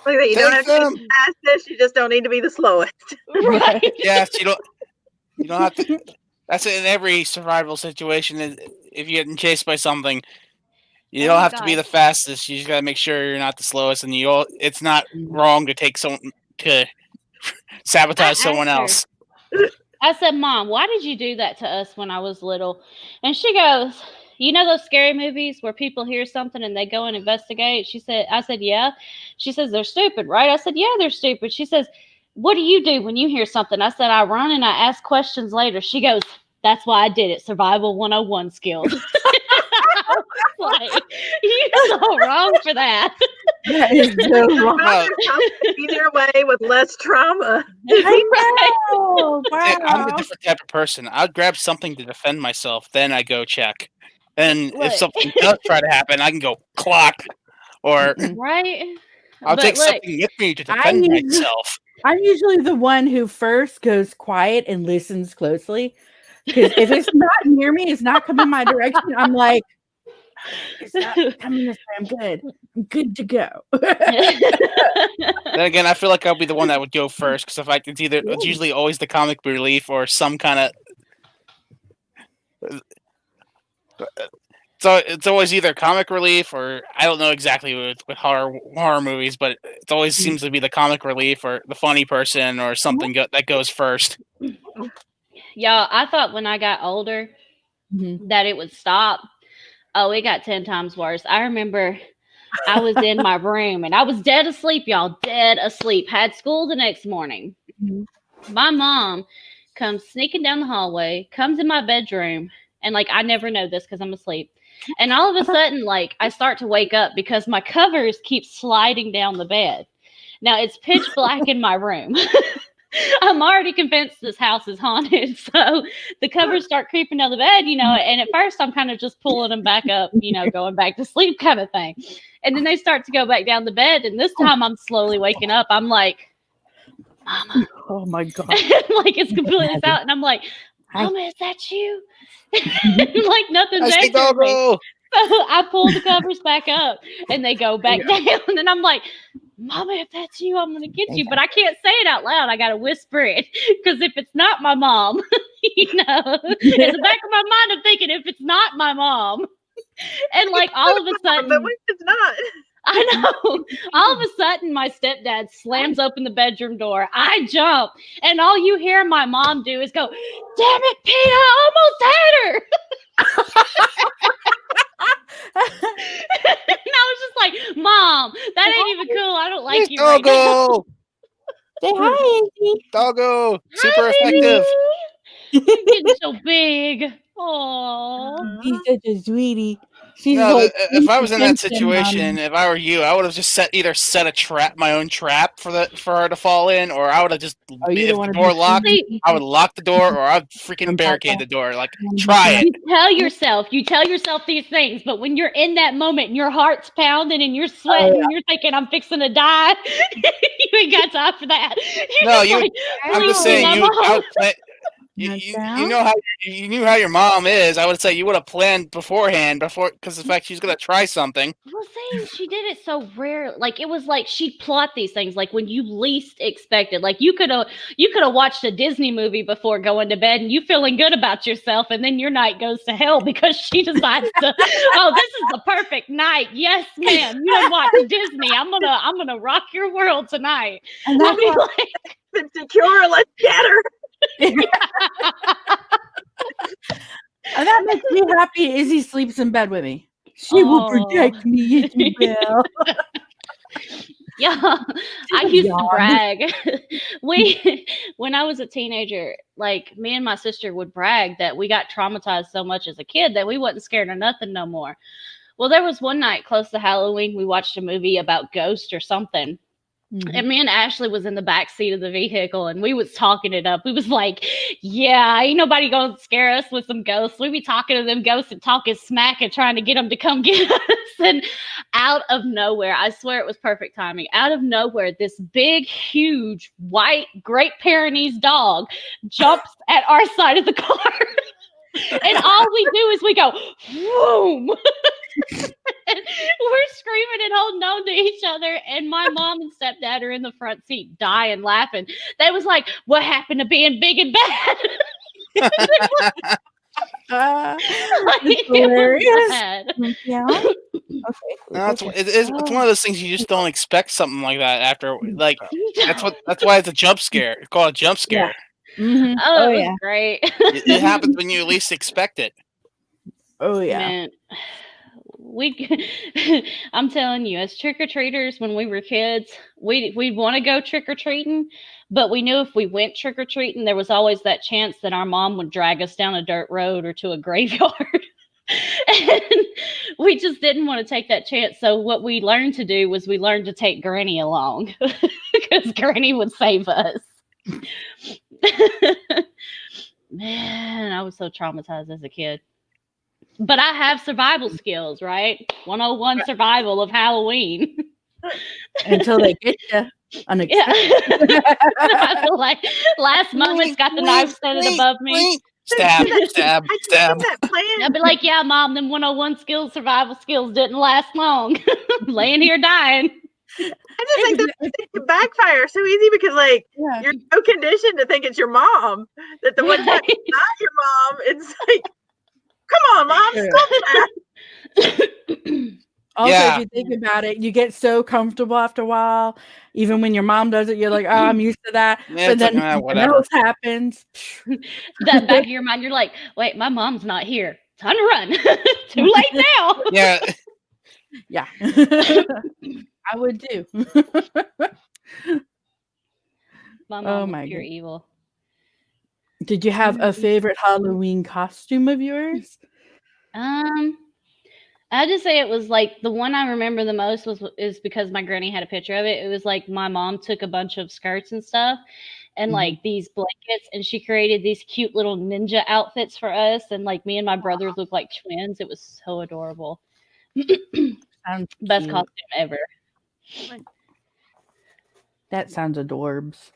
You don't have to be fastest. You just don't need to be the slowest. Right. Yes, you don't have to. That's in every survival situation. If you're getting chased by something, you don't have to be the fastest. You just got to make sure you're not the slowest. And it's not wrong to take someone to sabotage someone else. I said, Mom, why did you do that to us when I was little? And she goes, you know those scary movies where people hear something and they go and investigate? I said, yeah. She says, they're stupid, right? I said, yeah, they're stupid. She says, what do you do when you hear something? I said, I run and I ask questions later. She goes, that's why I did it. Survival 101 skills. I was like, you're so wrong for that. That is so wrong. Easier way with less trauma. I know. Wow. I'm a different type of person. I'd grab something to defend myself, then I go check. And if something does try to happen, I can go clock. Or right. I'll take something with me to defend myself. I'm usually the one who first goes quiet and listens closely. Because if it's not near me, it's not coming my direction, I'm like, it's not coming this way. I'm good. I'm good to go. Then again, I feel like I'll be the one that would go first because it's usually always the comic relief or some kind of. So it's always either comic relief or I don't know exactly with horror movies, but it always seems to be the comic relief or the funny person or something that goes first. Y'all, I thought when I got older that it would stop. Oh, it got 10 times worse. I remember I was in my room and I was dead asleep, y'all, dead asleep. Had school the next morning. My mom comes sneaking down the hallway, comes in my bedroom, and like I never know this because I'm asleep. And all of a sudden, like I start to wake up because my covers keep sliding down the bed. Now it's pitch black in my room. I'm already convinced this house is haunted. So the covers start creeping down the bed, and at first I'm kind of just pulling them back up, going back to sleep kind of thing. And then they start to go back down the bed. And this time I'm slowly waking up. I'm like, Mama. Oh my God. Like it's completely out. And I'm like, Mama, is that you? Like nothing's answering me. I pull the covers back up and they go back down. And I'm like, Mama, if that's you, I'm going to get you. But I can't say it out loud. I got to whisper it. Because if it's not my mom, in the back of my mind, I'm thinking, if it's not my mom. And like all of a sudden. But what if it's not? I know. All of a sudden, my stepdad slams open the bedroom door. I jump. And all you hear my mom do is go, damn it, Pete, I almost had her. And I was just like, Mom, that ain't even cool. I don't like you right now. Say hi, Auntie. Doggo. Super effective. You're getting so big. Aww. He's such a sweetie. She's No, like, if I was in that Simpson, situation, if I were you, I would have just set a trap, my own trap for her to fall in, or I would have just if the door locked, I would lock the door, or I'd freaking barricade the door. Like, try it. You tell yourself these things, but when you're in that moment and your heart's pounding and you're sweating and you're thinking, I'm fixing to die, you ain't got time for that. I'm just saying you knew how your mom is. I would say you would have planned beforehand because the fact she's gonna try something. Well, see, she did it so rare. Like it was like she'd plot these things like when you least expected. Like you could have watched a Disney movie before going to bed and you feeling good about yourself, and then your night goes to hell because she decides to. Oh, this is the perfect night. Yes, ma'am. You done watched Disney. I'm gonna rock your world tonight. And I mean, like, It's secure. Let's get her. And that makes me happy. Izzy sleeps in bed with me. She will protect me, Izzy will. Yeah, I used to brag. When I was a teenager, like me and my sister would brag that we got traumatized so much as a kid that we wasn't scared of nothing no more. Well, there was one night close to Halloween, we watched a movie about ghosts or something. Mm-hmm. And me and Ashley was in the back seat of the vehicle and we was talking it up. We was like, yeah, ain't nobody gonna scare us with some ghosts. We be talking to them ghosts and talking smack and trying to get them to come get us. And out of nowhere, I swear it was perfect timing. Out of nowhere, this big, huge, white Great Pyrenees dog jumps at our side of the car. And all we do is we go, boom. And we're screaming and holding on to each other, and my mom and stepdad are in the front seat dying laughing. They was like, what happened to being big and bad? Hilarious. Yeah. Okay. No, it's one of those things you just don't expect something like that after. Like that's why it's a jump scare. It's called a jump scare. Yeah. Mm-hmm. Oh yeah, great. It happens when you least expect it. Oh yeah. Man. I'm telling you, as trick-or-treaters when we were kids, we'd want to go trick-or-treating, but we knew if we went trick-or-treating, there was always that chance that our mom would drag us down a dirt road or to a graveyard. And we just didn't want to take that chance. So what we learned to do was we learned to take Granny along because Granny would save us. Man, I was so traumatized as a kid. But I have survival skills, right? 101 survival of Halloween. Until they get you unexpected. Yeah. Like last moment's got the knife standing above me. Stab. I'll be like, yeah, Mom, them 101 survival skills didn't last long. Laying here dying. I just think that it backfire so easy because, like, you're so conditioned to think it's your mom that the one time it's not your mom, it's like, come on, Mom, stop that. Also, if you think about it, you get so comfortable after a while. Even when your mom does it, you're like, oh, I'm used to that. Yeah, but then something else happens. That back of your mind, you're like, wait, my mom's not here. Time to run. Too late now. Yeah. Yeah. I would too. My mom was pure evil. Did you have a favorite Halloween costume of yours? I'd just say it was like the one I remember the most is because my granny had a picture of it. It was like my mom took a bunch of skirts and stuff and like these blankets, and she created these cute little ninja outfits for us. And like me and my brothers looked like twins. It was so adorable. Best costume ever. That sounds adorbs.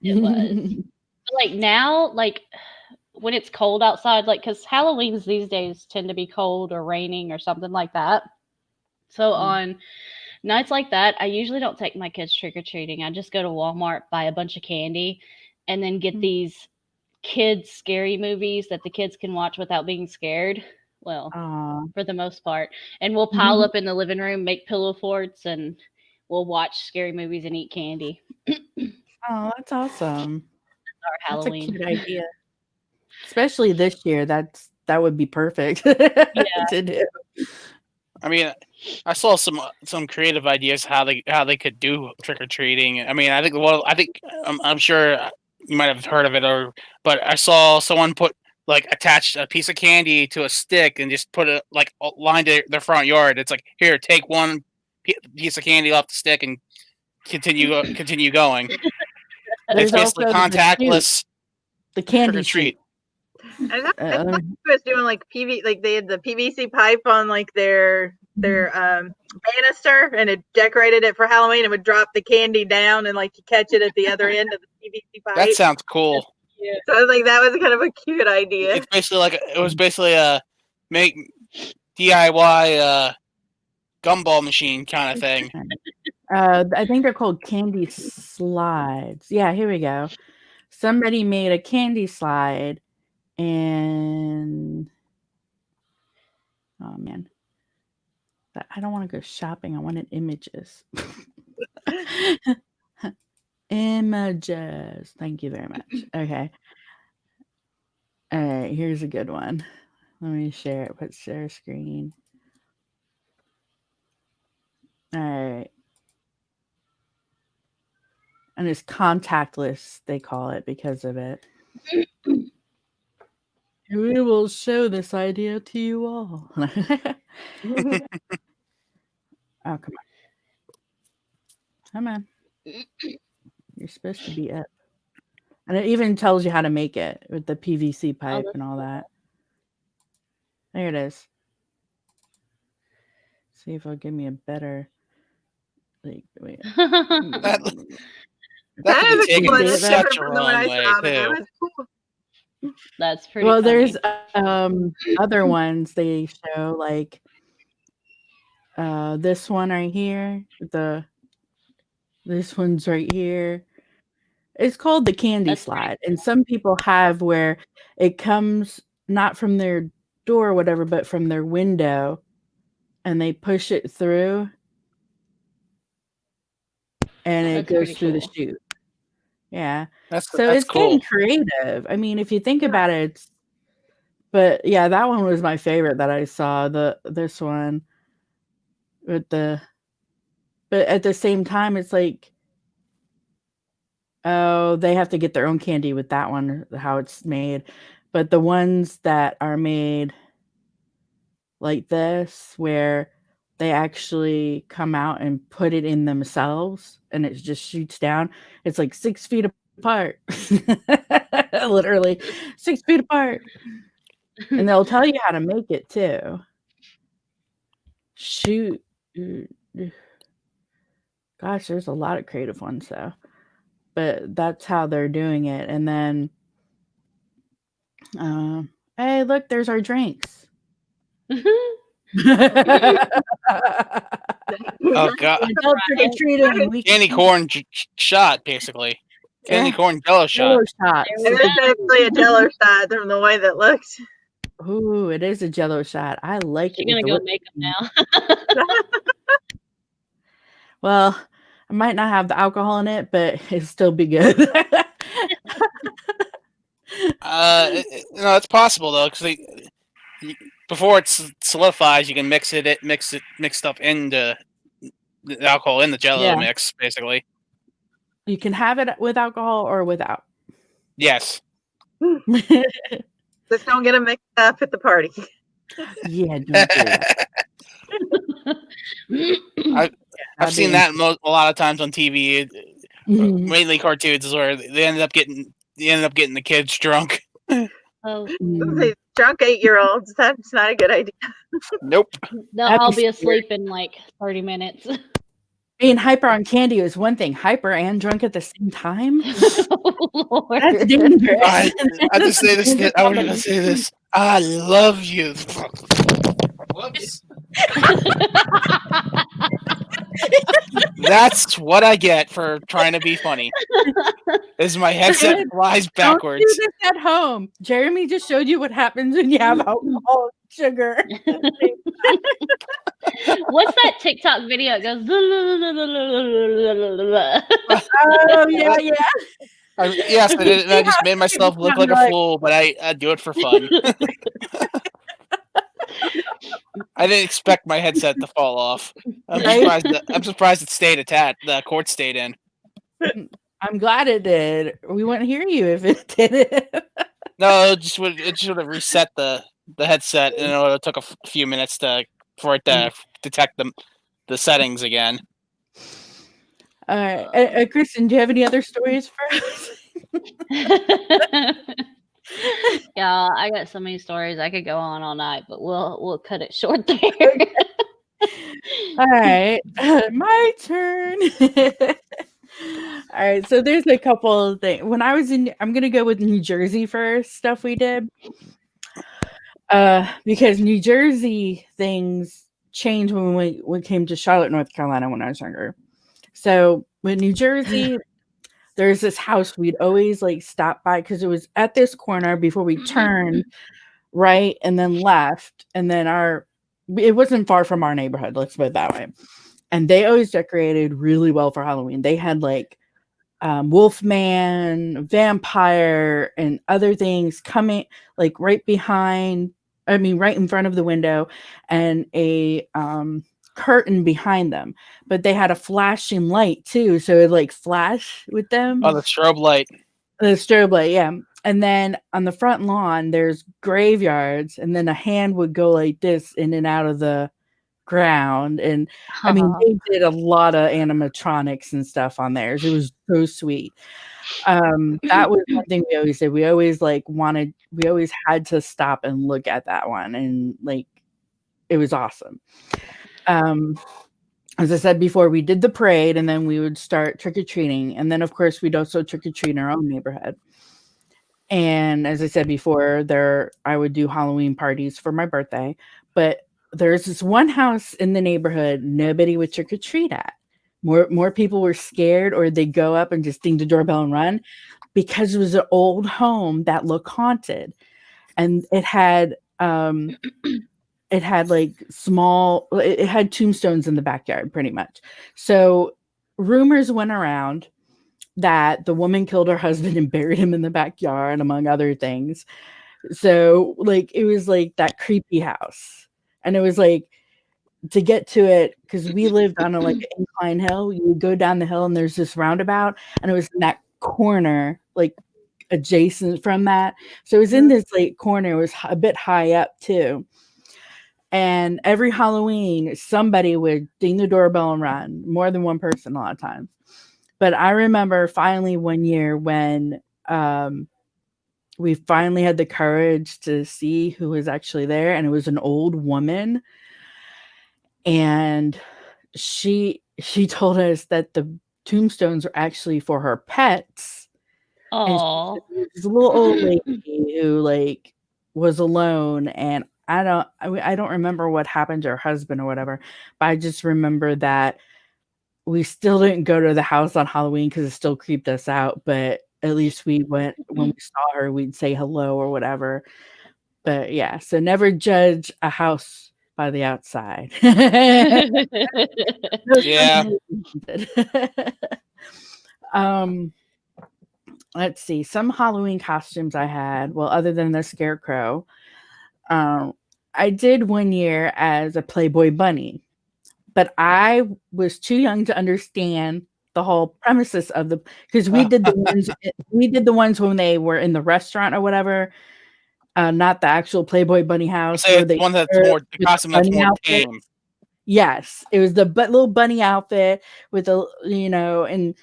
It was. Like now, like when it's cold outside, like, because Halloweens these days tend to be cold or raining or something like that. So on nights like that, I usually don't take my kids trick-or-treating. I just go to Walmart, buy a bunch of candy, and then get these kids scary movies that the kids can watch without being scared. Well, for the most part. And we'll pile up in the living room, make pillow forts, and we'll watch scary movies and eat candy. Oh, that's awesome. Our Halloween. That's a cute idea. Especially this year. That would be perfect to do. I mean, I saw some creative ideas how they could do trick or treating. I mean, I'm sure you might have heard of it, but I saw someone attach a piece of candy to a stick and just put it lined their front yard. It's like, here, take one piece of candy off the stick and continue going. It's basically contactless. The candy trick or treat. And I thought he was doing like they had the PVC pipe on like their banister, and it decorated it for Halloween, and would drop the candy down, and like you catch it at the other end of the PVC pipe. That sounds cool. Yeah. So I was like, that was kind of a cute idea. It's basically a make DIY gumball machine kind of thing. I think they're called candy slides. Yeah, here we go. Somebody made a candy slide, and oh man, I don't want to go shopping. I wanted images. Images. Thank you very much. Okay. All right, here's a good one. Let me share it. Put share screen. All right. And it's contactless, they call it, because of it. We will show this idea to you all. Oh, come on. Come on. You're supposed to be up. And it even tells you how to make it with the PVC pipe and all that. There it is. See if it'll give me a better. Wait. That could be taken such a wrong way too. That's pretty. Well, funny. there's other ones they show, like this one right here. This one's right here. It's called the candy slide, and some people have where it comes not from their door or whatever, but from their window, and they push it through, and it goes through the chute. Yeah, it's cool. Getting creative. I mean, if you think about it, but yeah, that one was my favorite that I saw. This one with but at the same time, it's like, oh, they have to get their own candy with that one, how it's made. But the ones that are made like this, where they actually come out and put it in themselves and it just shoots down. It's like 6 feet apart. Literally 6 feet apart. And they'll tell you how to make it too. Shoot. Gosh, there's a lot of creative ones though. But that's how they're doing it. And then, hey, look, there's our drinks. Oh god! Candy corn shot, basically. Candy corn Jello shot. It is actually a Jello shot from the way that looks. Ooh, it is a Jello shot. I like it. You're gonna go make them now. Well, I might not have the alcohol in it, but it'll still be good. It's possible though, because before it solidifies, you can mix stuff into the alcohol in the Jello mix, basically. You can have it with alcohol or without. Yes. Just don't get them mixed up at the party. Yeah, don't do that. I've seen that a lot of times on TV, mainly cartoons, is where they ended up getting the kids drunk. Oh. Drunk 8-year-olds. That's not a good idea. Nope. They'll all be asleep in like 30 minutes. Being hyper on candy is one thing. Hyper and drunk at the same time? Lord. That's dangerous. I just say this. I was gonna say this. I love you. Whoops. That's what I get for trying to be funny. Is my headset flies backwards. Don't do this at home. Jeremy just showed you what happens when you have alcohol and sugar. What's that TikTok video? It goes. Oh yeah. Yes, I did. And I just made myself look like a fool, but I do it for fun. I didn't expect my headset to fall off. I'm surprised it stayed attached. The cord stayed in. I'm glad it did. We wouldn't hear you if it didn't. No, it just would have reset the headset, and it would have took a few minutes for it to detect the settings again. All right, Kristen, do you have any other stories for us? Yeah, I got so many stories. I could go on all night, but we'll cut it short there. All right, my turn. All right, so there's a couple of things. When I was I'm gonna go with New Jersey first. Stuff we did, because New Jersey things changed when we came to Charlotte, North Carolina when I was younger. So with New Jersey, there's this house we'd always like stop by because it was at this corner before we turned right and then left, and then it wasn't far from our neighborhood. Let's put it that way. And they always decorated really well for Halloween. They had like Wolfman, vampire, and other things coming like right in front of the window, and a curtain behind them. But they had a flashing light too, so it like flash with them. Oh, the strobe light. The strobe light, yeah. And then on the front lawn, there's graveyards, and then a hand would go like this in and out of the ground. And I mean, they did a lot of animatronics and stuff on theirs. It was so sweet. That was one thing we always did. We always had to stop and look at that one, and like it was awesome. As I said before, we did the parade, and then we would start trick-or-treating, and then of course we'd also trick-or-treat in our own neighborhood. And as I said before, I would do Halloween parties for my birthday, but there's this one house in the neighborhood nobody would trick or treat at. More people were scared, or they'd go up and just ding the doorbell and run, because it was an old home that looked haunted, and it had tombstones in the backyard, pretty much. So rumors went around that the woman killed her husband and buried him in the backyard, among other things. So like it was like that creepy house. And it was like, to get to it, because we lived on an incline hill, you would go down the hill and there's this roundabout, and it was in that corner, like adjacent from that. So it was in this like corner. It was a bit high up too. And every Halloween, somebody would ding the doorbell and run, more than one person a lot of times. But I remember finally one year when we finally had the courage to see who was actually there, and it was an old woman, and she told us that the tombstones were actually for her pets. Oh, this little old lady who like was alone, and I don't remember what happened to her husband or whatever, but I just remember that we still didn't go to the house on Halloween because it still creeped us out, but at least we went, when we saw her, we'd say hello or whatever. But yeah, so never judge a house by the outside. Yeah. Let's see, some Halloween costumes I had, well, other than the scarecrow, I did one year as a Playboy bunny, but I was too young to understand the whole premises of because we did the ones when they were in the restaurant or whatever, not the actual Playboy bunny house. The one that's more the costume that's more tame. Yes, it was the little bunny outfit with and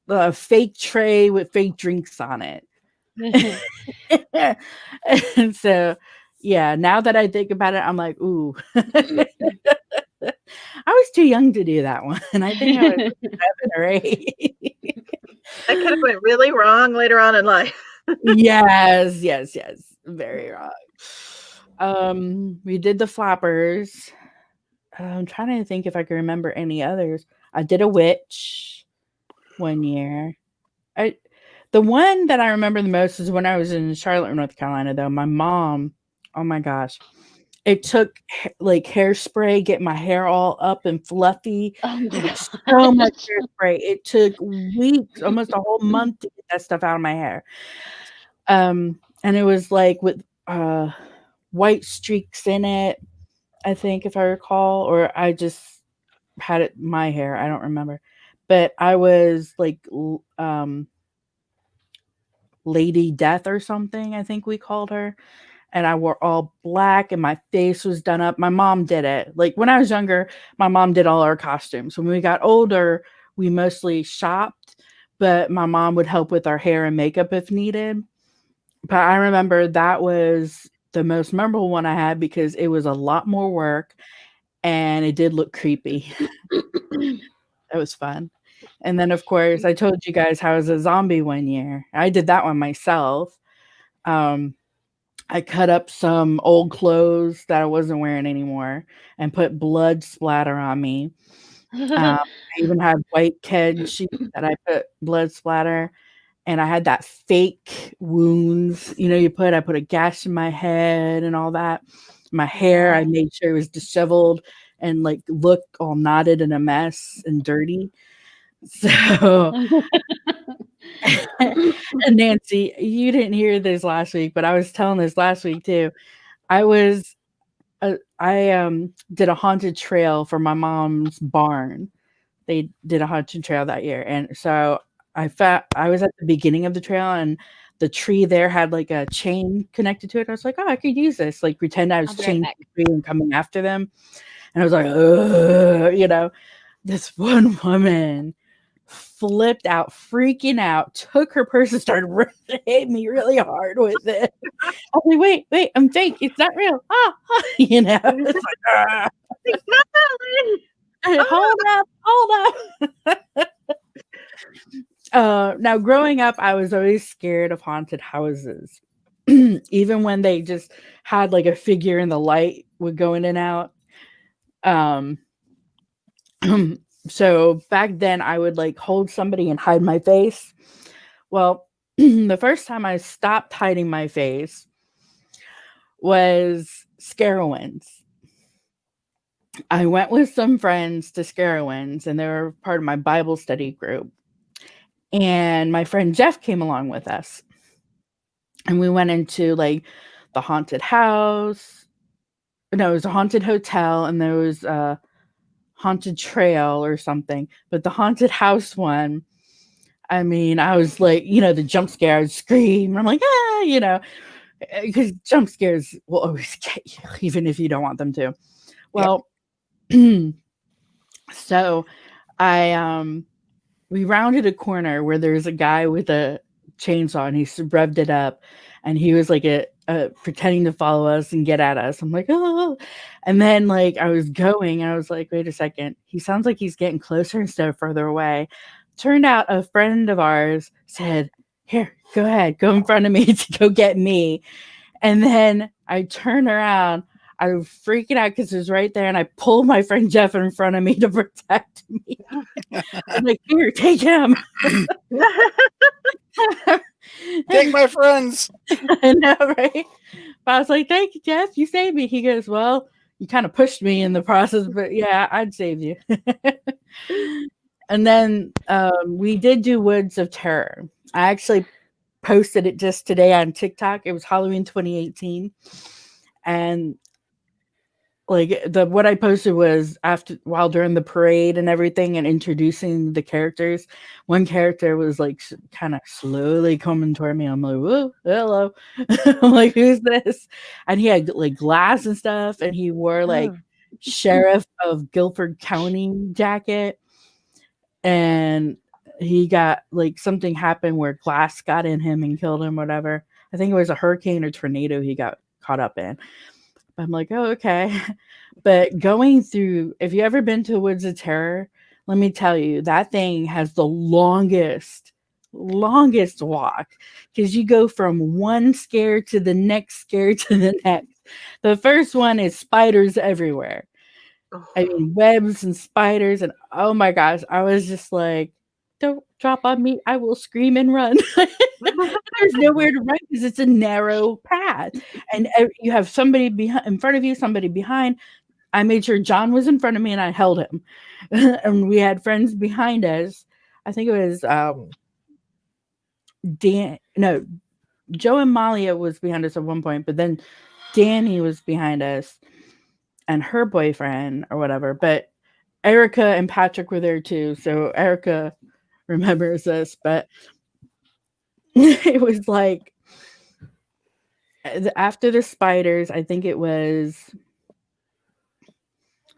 a fake tray with fake drinks on it. And so, yeah, now that I think about it, I'm like, ooh. I was too young to do that one. I think I was 7 or 8. That could have went really wrong later on in life. Yes. Very wrong. We did the flappers. I'm trying to think if I can remember any others. I did a witch one year. The one that I remember the most is when I was in Charlotte, North Carolina, though. My mom, oh my gosh, it took like hairspray, get my hair all up and fluffy. So much hairspray. It took weeks, almost a whole month to get that stuff out of my hair. And it was like with white streaks in it, I think, if I recall, or I just had it my hair. I don't remember, but I was like Lady Death or something, I think we called her. And I wore all black and my face was done up. My mom did it. Like when I was younger, my mom did all our costumes. When we got older, we mostly shopped, but my mom would help with our hair and makeup if needed. But I remember that was the most memorable one I had because it was a lot more work and it did look creepy. It was fun. And then, of course, I told you guys how I was a zombie one year. I did that one myself. I cut up some old clothes that I wasn't wearing anymore and put blood splatter on me. I even had white Ked sheets that I put blood splatter. And I had that fake wounds, I put a gash in my head and all that. My hair, I made sure it was disheveled and like looked all knotted and a mess and dirty. So, and Nancy, you didn't hear this last week, but I was telling this last week too. I did a haunted trail for my mom's barn. They did a haunted trail that year. And so I was at the beginning of the trail and the tree there had like a chain connected to it. I was like, oh, I could use this. Like pretend I was chained to the tree and coming after them. And I was like, this one woman flipped out, freaking out, took her purse and started hitting me really hard with it. I was like, wait, I'm fake. It's not real. It's like, hold up. Now, growing up, I was always scared of haunted houses. Even when they just had like a figure in the light would go in and out. So back then I would like hold somebody and hide my face. Well, the first time I stopped hiding my face was Scarowinds. I went with some friends to Scarowinds and they were part of my Bible study group. And my friend Jeff came along with us. And we went into like the haunted house. No, it was a haunted hotel and there was a haunted trail or something. But the haunted house one, I mean, I was like, the jump scare, I'd scream. I'm like, because jump scares will always get you, even if you don't want them to. Well, so we rounded a corner where there's a guy with a chainsaw and he revved it up and he was like pretending to follow us and get at us. I'm like, oh, and then like I was going and I was like, wait a second, he sounds like he's getting closer instead of further away. Turned out a friend of ours said, here, go ahead, go in front of me to go get me. And then I turn around, I was freaking out because it was right there, and I pulled my friend Jeff in front of me to protect me. I'm like, here, take him. Take my friends. I know, right? But I was like, thank you, Jeff. You saved me. He goes, well, you kind of pushed me in the process, but yeah, I'd save you. And then we did do Woods of Terror. I actually posted it just today on TikTok. It was Halloween 2018. And like what I posted was while during the parade and everything and introducing the characters, one character was like kind of slowly coming toward me. I'm like, whoa, hello. I'm like, who's this? And he had like glass and stuff, and he wore like Sheriff of Guilford County jacket. And he got like something happened where glass got in him and killed him, whatever. I think it was a hurricane or tornado he got caught up in. I'm like, oh, okay. But going through, if you ever been to Woods of Terror, let me tell you, that thing has the longest walk, because you go from one scare to the next scare to the next. The first one is spiders everywhere. I mean, webs and spiders, and oh my gosh, I was just like, don't drop on me, I will scream and run. There's nowhere to run because it's a narrow path, and you have somebody in front of you, somebody behind. I made sure John was in front of me and I held him. And we had friends behind us. I think it was Joe and Malia was behind us at one point, but then Danny was behind us and her boyfriend or whatever. But Erica and Patrick were there too. So Erica remembers this, but it was like after the spiders, I think it was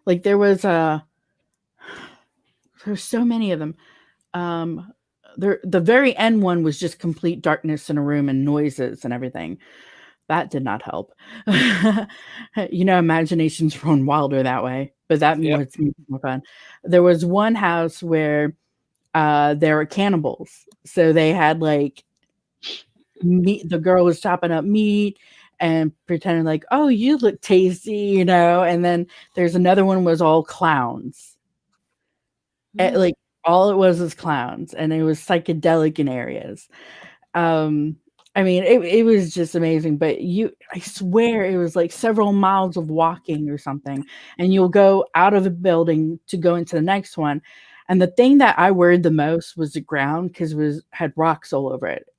like there's so many of them. The very end one was just complete darkness in a room and noises and everything. That did not help. Imaginations run wilder that way, but that was more fun. There was one house where there were cannibals. So they had like meat. The girl was chopping up meat and pretending like, oh, you look tasty, and then there's another one was all clowns. Like all it was clowns, and it was psychedelic in areas. I mean, it was just amazing, but I swear it was like several miles of walking or something, and you'll go out of a building to go into the next one. And the thing that I worried the most was the ground, because it had rocks all over it,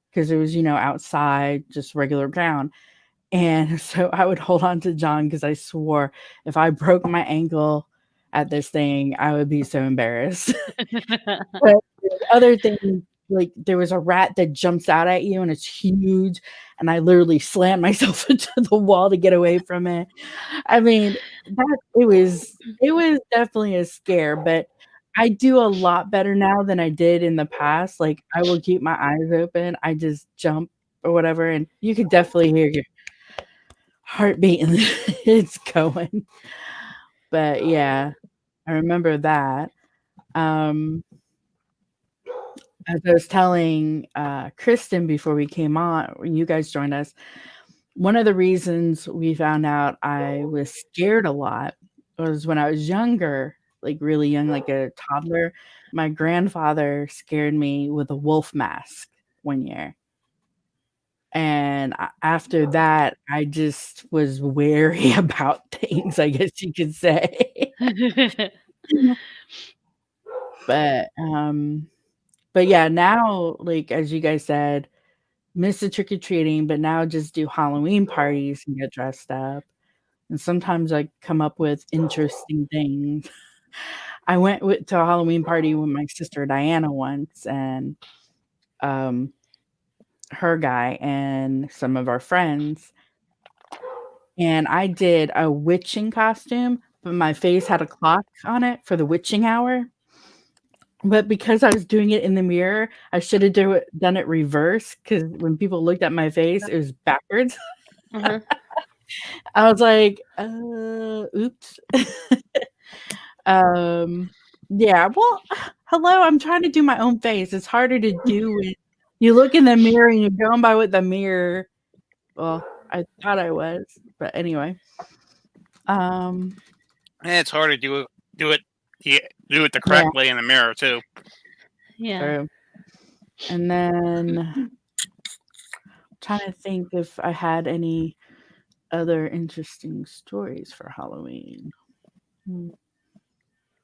because it was, outside, just regular ground. And so I would hold on to John, because I swore if I broke my ankle at this thing, I would be so embarrassed. But other things, like there was a rat that jumps out at you and it's huge, and I literally slammed myself into the wall to get away from it. I mean, it was definitely a scare, but I do a lot better now than I did in the past. Like I will keep my eyes open. I just jump or whatever, and you could definitely hear your heartbeat and it's going. But yeah, I remember that. As I was telling Kristen before we came on, when you guys joined us, one of the reasons we found out I was scared a lot was when I was younger, like really young, like a toddler. My grandfather scared me with a wolf mask one year. And after that, I just was wary about things, I guess you could say. But yeah, now, like as you guys said, miss the trick-or-treating, but now just do Halloween parties and get dressed up. And sometimes I come up with interesting things. I went to a Halloween party with my sister Diana once, and her guy and some of our friends. And I did a witching costume, but my face had a clock on it for the witching hour. But because I was doing it in the mirror, I should have done it reverse, because when people looked at my face, it was backwards. I was like, oops. Yeah, well, hello, I'm trying to do my own face. It's harder to do it. You look in the mirror and you're going by what the mirror. Well, I thought I was, but anyway. And it's hard to do it the correct way in the mirror too. Yeah. True. And then I'm trying to think if I had any other interesting stories for Halloween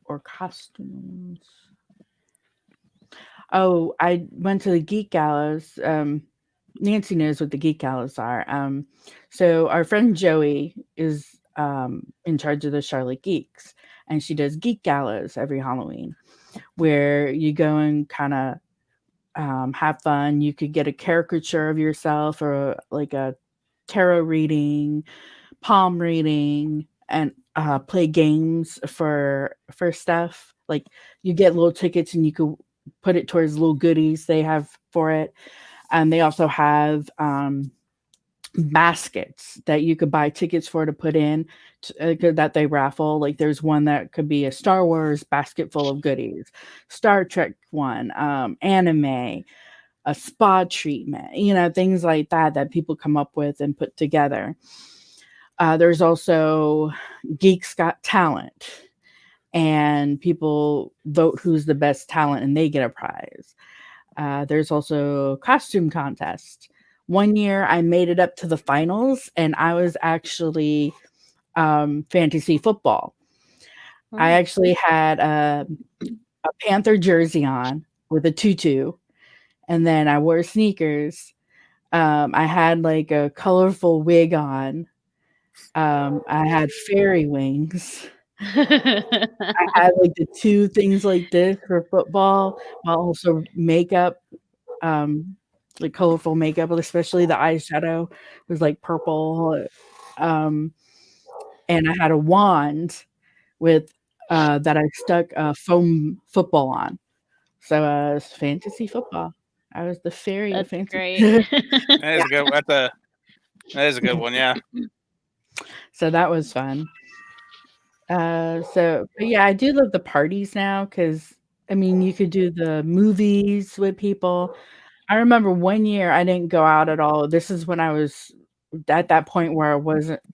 or costumes. Oh, I went to the Geek Gallows. Nancy knows what the Geek Gallows are. So our friend Joey is in charge of the Charlotte Geeks, and she does Geek Gallows every Halloween, where you go and kind of have fun. You could get a caricature of yourself, or like a tarot reading, palm reading, and play games for stuff. Like you get little tickets and you could put it towards little goodies they have for it. And they also have baskets that you could buy tickets for to put in that they raffle. Like there's one that could be a Star Wars basket full of goodies, Star Trek one, anime, a spa treatment, things like that people come up with and put together. There's also Geeks Got Talent, and people vote who's the best talent and they get a prize. There's also costume contest. One year I made it up to the finals and I was actually fantasy football. I actually had a Panther jersey on with a tutu, and then I wore sneakers. I had like a colorful wig on. I had fairy wings. I had like the two things like this for football, while also makeup, like colorful makeup, especially the eyeshadow was like purple. And I had a wand with that I stuck a foam football on. So it was fantasy football. I was the fairy of fantasy. Great. That is a good. That is a good one. Yeah. So that was fun. But yeah, I do love the parties now because you could do the movies with people. I remember one year I didn't go out at all. This is when I was at that point where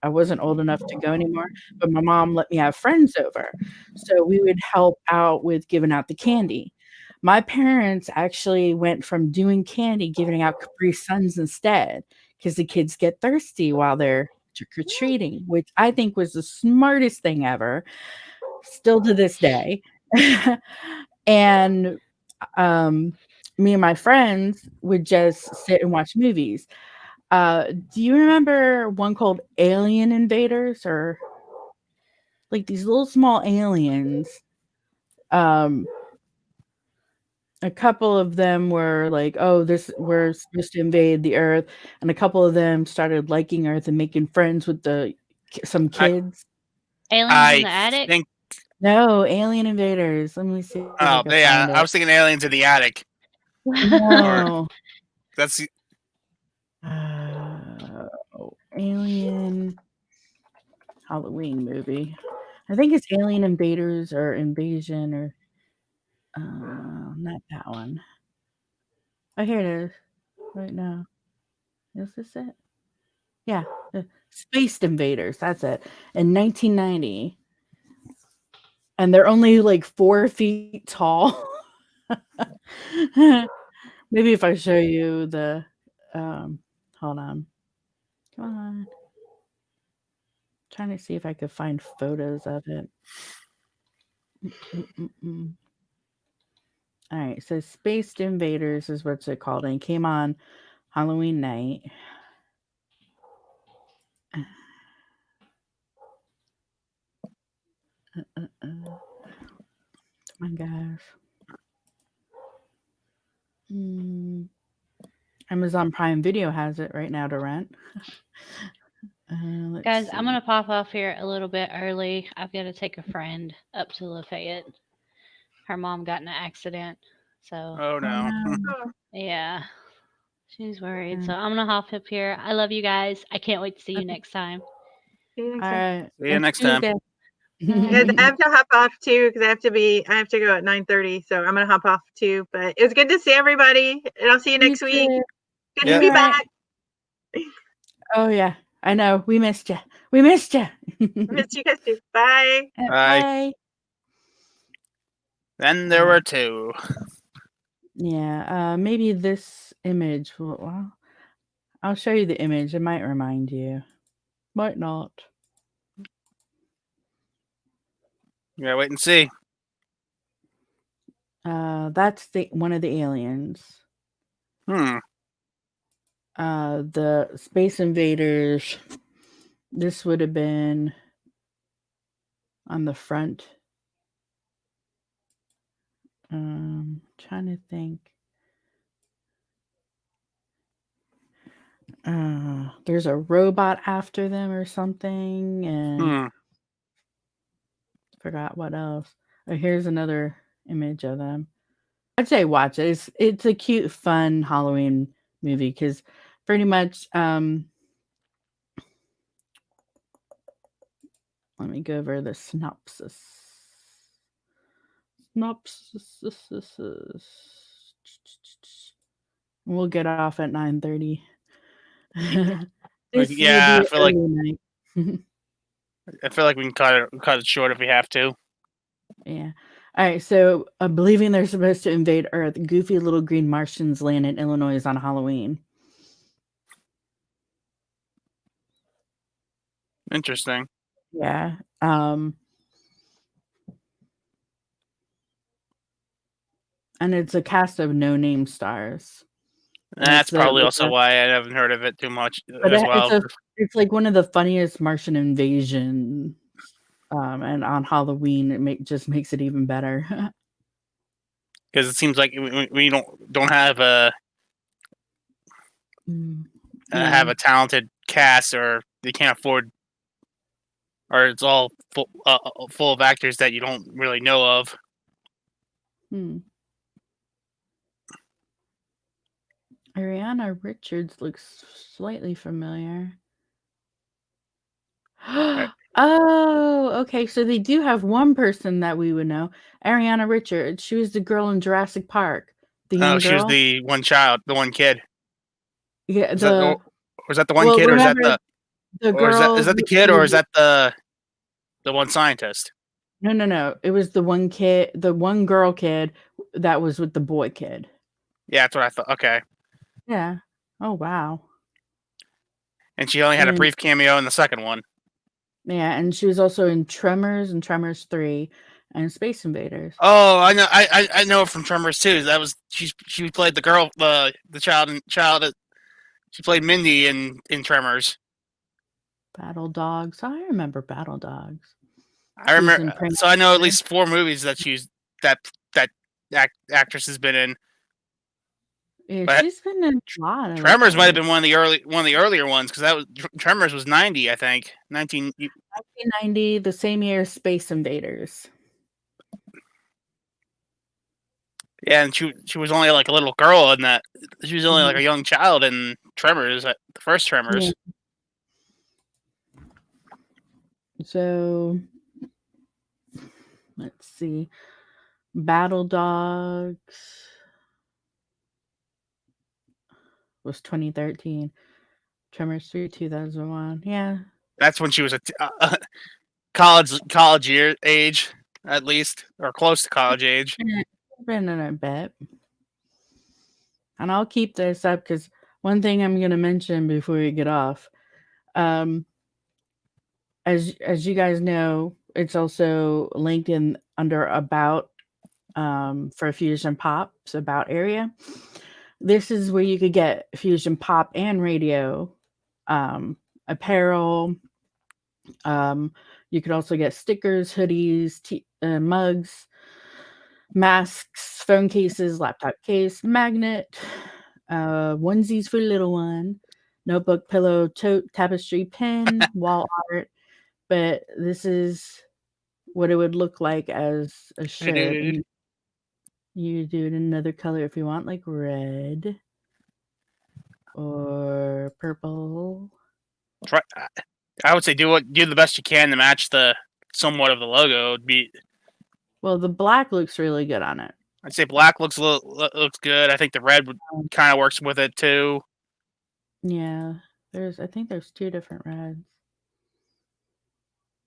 I wasn't old enough to go anymore, but my mom let me have friends over. So we would help out with giving out the candy. My parents actually went from doing candy, giving out Capri Suns instead, because the kids get thirsty while they're trick-or-treating, which I think was the smartest thing ever, still to this day. And me and my friends would just sit and watch movies. Do you remember one called Alien Invaders, or like these little small aliens? A couple of them were like, oh, we're supposed to invade the Earth, and a couple of them started liking Earth and making friends with some kids. Aliens in the attic? No, Alien Invaders. Let me see. Oh, yeah. I was thinking Aliens in the Attic. No. That's Alien Halloween movie. I think it's Alien Invaders or Invasion or not that one. Oh, here it is. Right now. Is this it? Yeah. Space Invaders. That's it. In 1990. And they're only like 4 feet tall. Maybe if I show you the hold on. Come on. Trying to see if I could find photos of it. All right, so Space Invaders is what's it called, and it came on Halloween night. Come on, guys. Amazon Prime Video has it right now to rent. Guys, I'm going to pop off here a little bit early. I've got to take a friend up to Lafayette. Her mom got in an accident. So. Oh, no. Yeah. She's worried. So I'm going to hop up here. I love you guys. I can't wait to see you next time. All right. See you next time. I have to hop off too because I have to go at 9:30, so I'm gonna hop off too. But it was good to see everybody, and I'll see you next week. Good to be back. Oh yeah, I know. We missed you. Missed you guys too. Bye. Bye. Then there were 2. Yeah, maybe this image. Well, I'll show you the image. It might remind you. Might not. Yeah, wait and see. That's one of the aliens. The Space Invaders. This would have been on the front. Trying to think. There's a robot after them or something, and forgot what else. Oh, here's another image of them. I'd say watch it. It's a cute, fun Halloween movie because pretty much Let me go over the synopsis. We'll get off at 9:30. Yeah, I feel like we can cut it short if we have to. Yeah. All right. So, believing they're supposed to invade Earth, goofy little green Martians land in Illinois on Halloween. Interesting. Yeah. And it's a cast of no-name stars. That's probably also why I haven't heard of it too much as well. It's like one of the funniest Martian invasion, and on Halloween it just makes it even better. Because it seems like we don't have a have a talented cast, or they can't afford, or it's all full of actors that you don't really know of. Ariana Richards looks slightly familiar. Oh, okay. So they do have one person that we would know. Ariana Richards. She was the girl in Jurassic Park. The young girl. She was the one child, the one kid. Yeah. Was that the one kid, or is that the girl? Is that the kid, or is that the one scientist? No. It was the one kid, the one girl kid that was with the boy kid. Yeah, that's what I thought. Okay. Yeah. Oh, wow. And she only had a brief cameo in the second one. Yeah, and she was also in Tremors and Tremors 3 and Space Invaders. Oh, I know. I know it from Tremors too. That was she played the girl, the child. She played Mindy in Tremors. Battle Dogs. I remember Battle Dogs. I remember. So I know at least 4 movies that that actress has been in. Yeah, but she's been in a lot of Tremors might have been one of the earlier ones, because that was Tremors was 90, I think. 1990, the same year as Space Invaders. Yeah, and she was only like a little girl in that. She was only like a young child in Tremors, the first Tremors. Yeah. So let's see. Battle Dogs was 2013. Tremors 3, 2001. Yeah. That's when she was a college year age, at least, or close to college age. Been in a bit. And I'll keep this up because one thing I'm going to mention before we get off, as you guys know, it's also linked in under About for Fusion Pop's About area. This is where you could get Fusion Pop and radio apparel. You could also get stickers, hoodies, mugs, masks, phone cases, laptop case, magnet, onesies for little one, notebook, pillow, tote, tapestry, pen, wall art. But this is what it would look like as a shirt. You do it in another color if you want, like red or purple. Try, I would say do the best you can to match the somewhat of the logo. Well, the black looks really good on it. I'd say black looks good. I think the red kind of works with it too. Yeah, I think there's 2 different reds.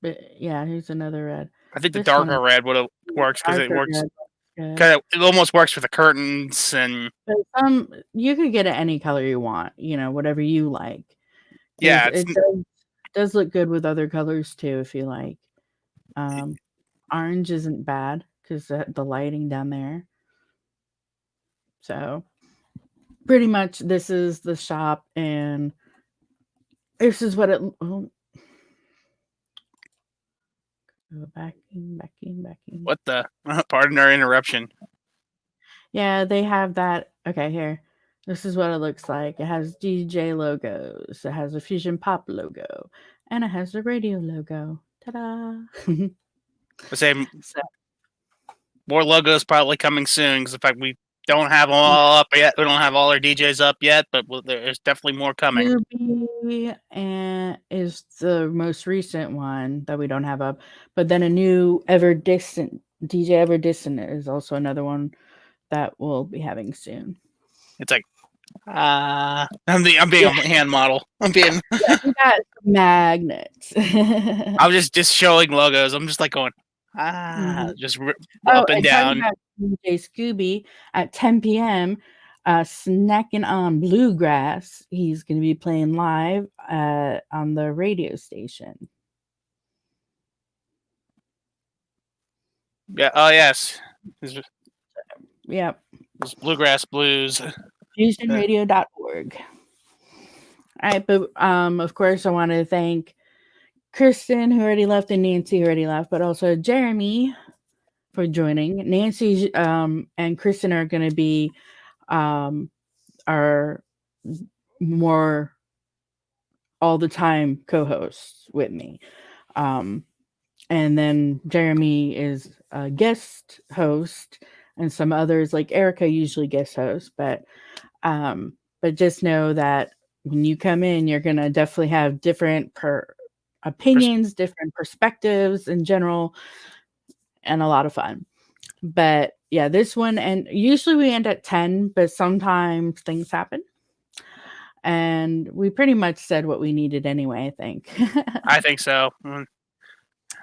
But yeah, here's another red. I think the darker red works because it works. It almost works with the curtains and. You could get it any color you want. Whatever you like. Yeah, it does look good with other colors too if you like. Orange isn't bad because the lighting down there. So pretty much this is the shop, and this is what it. Oh. Backing. What the? Pardon our interruption. Yeah, they have that. Okay, here. This is what it looks like. It has DJ logos. It has a Fusion Pop logo, and it has the radio logo. Ta-da! More logos probably coming soon, because in fact don't have them all up yet. We don't have all our DJs up yet, but there's definitely more coming. Scooby is the most recent one that we don't have up, but then a new DJ Everdistant is also another one that we'll be having soon. It's like, I'm being a hand model. I'm being. Yeah, we got magnets. I'm just showing logos. I'm just like going, just up and down. DJ Scooby at 10 p.m. Snacking on Bluegrass. He's going to be playing live on the radio station. Yeah. Oh yes. Yep. It's Bluegrass Blues. FusionRadio.org. All right, but of course I want to thank Kristen, who already left, and Nancy, who already left, but also Jeremy for joining. Nancy and Kristen are going to be our more all the time co-hosts with me. And then Jeremy is a guest host, and some others like Erica usually guest host, but just know that when you come in, you're going to definitely have different opinions, different perspectives in general, and a lot of fun. But yeah, this one, and usually we end at 10, but sometimes things happen. And we pretty much said what we needed anyway, I think. I think so.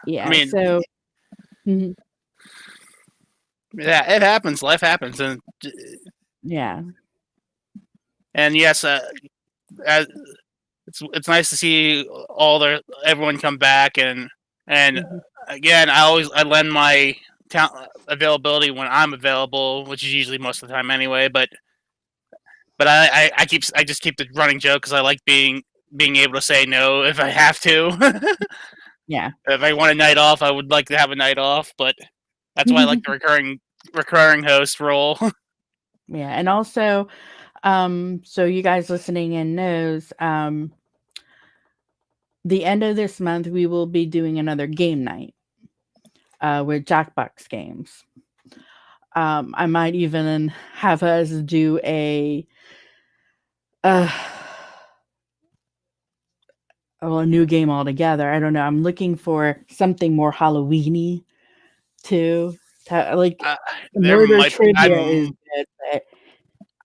Yeah. I mean, so yeah, it happens. Life happens, and yeah. And yes, it's nice to see everyone come back, and again, I lend my availability when I'm available, which is usually most of the time anyway. But I just keep the running joke because I like being able to say no if I have to. Yeah. If I want a night off, I would like to have a night off, but that's why I like the recurring host role. Yeah, and also, so you guys listening in knows, the end of this month we will be doing another game night with Jackbox Games. I might even have us do a new game altogether. I don't know. I'm looking for something more Halloween-y too. Murder Trivia is good, but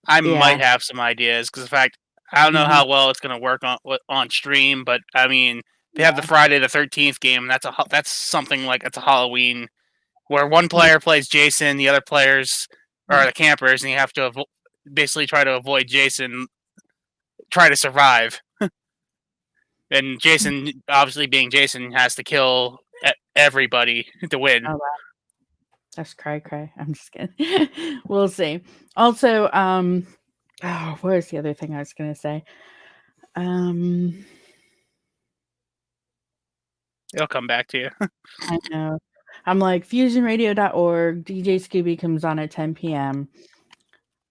I might have some ideas because, in fact, I don't know how well it's going to work on stream. But I mean, they have the Friday the 13th game. That's something like it's a Halloween where one player plays Jason, the other players are the campers, and you have to basically try to avoid Jason, try to survive. And Jason, obviously being Jason, has to kill everybody to win. Oh, wow. That's cry. I'm just kidding. We'll see. Also, what is the other thing I was going to say? It'll come back to you. I know. I'm like, FusionRadio.org. DJ Scooby comes on at 10 p.m.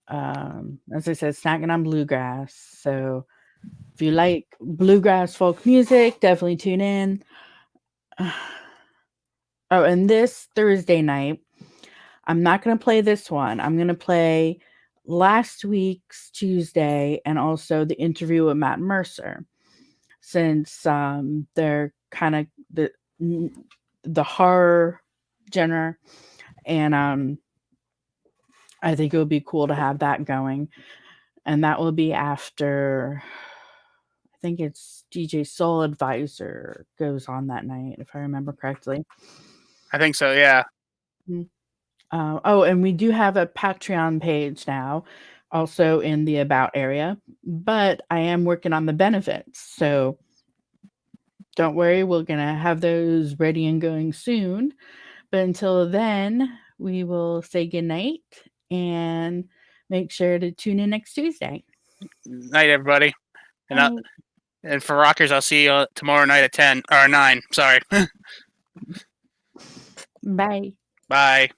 As I said, snacking on Bluegrass. So if you like bluegrass folk music, definitely tune in. Oh, and this Thursday night, I'm not going to play this one. I'm going to play last week's Tuesday and also the interview with Matt Mercer, since they're kind of the horror genre, and I think it would be cool to have that going, and that will be after, I think it's DJ Soul Advisor goes on that night, if I remember correctly. I think so, yeah. And we do have a Patreon page now, also in the About area, but I am working on the benefits, so don't worry, we're going to have those ready and going soon. But until then, we will say goodnight and make sure to tune in next Tuesday. Night, everybody. And for Rockers, I'll see you tomorrow night at 10 or 9. Sorry. Bye. Bye.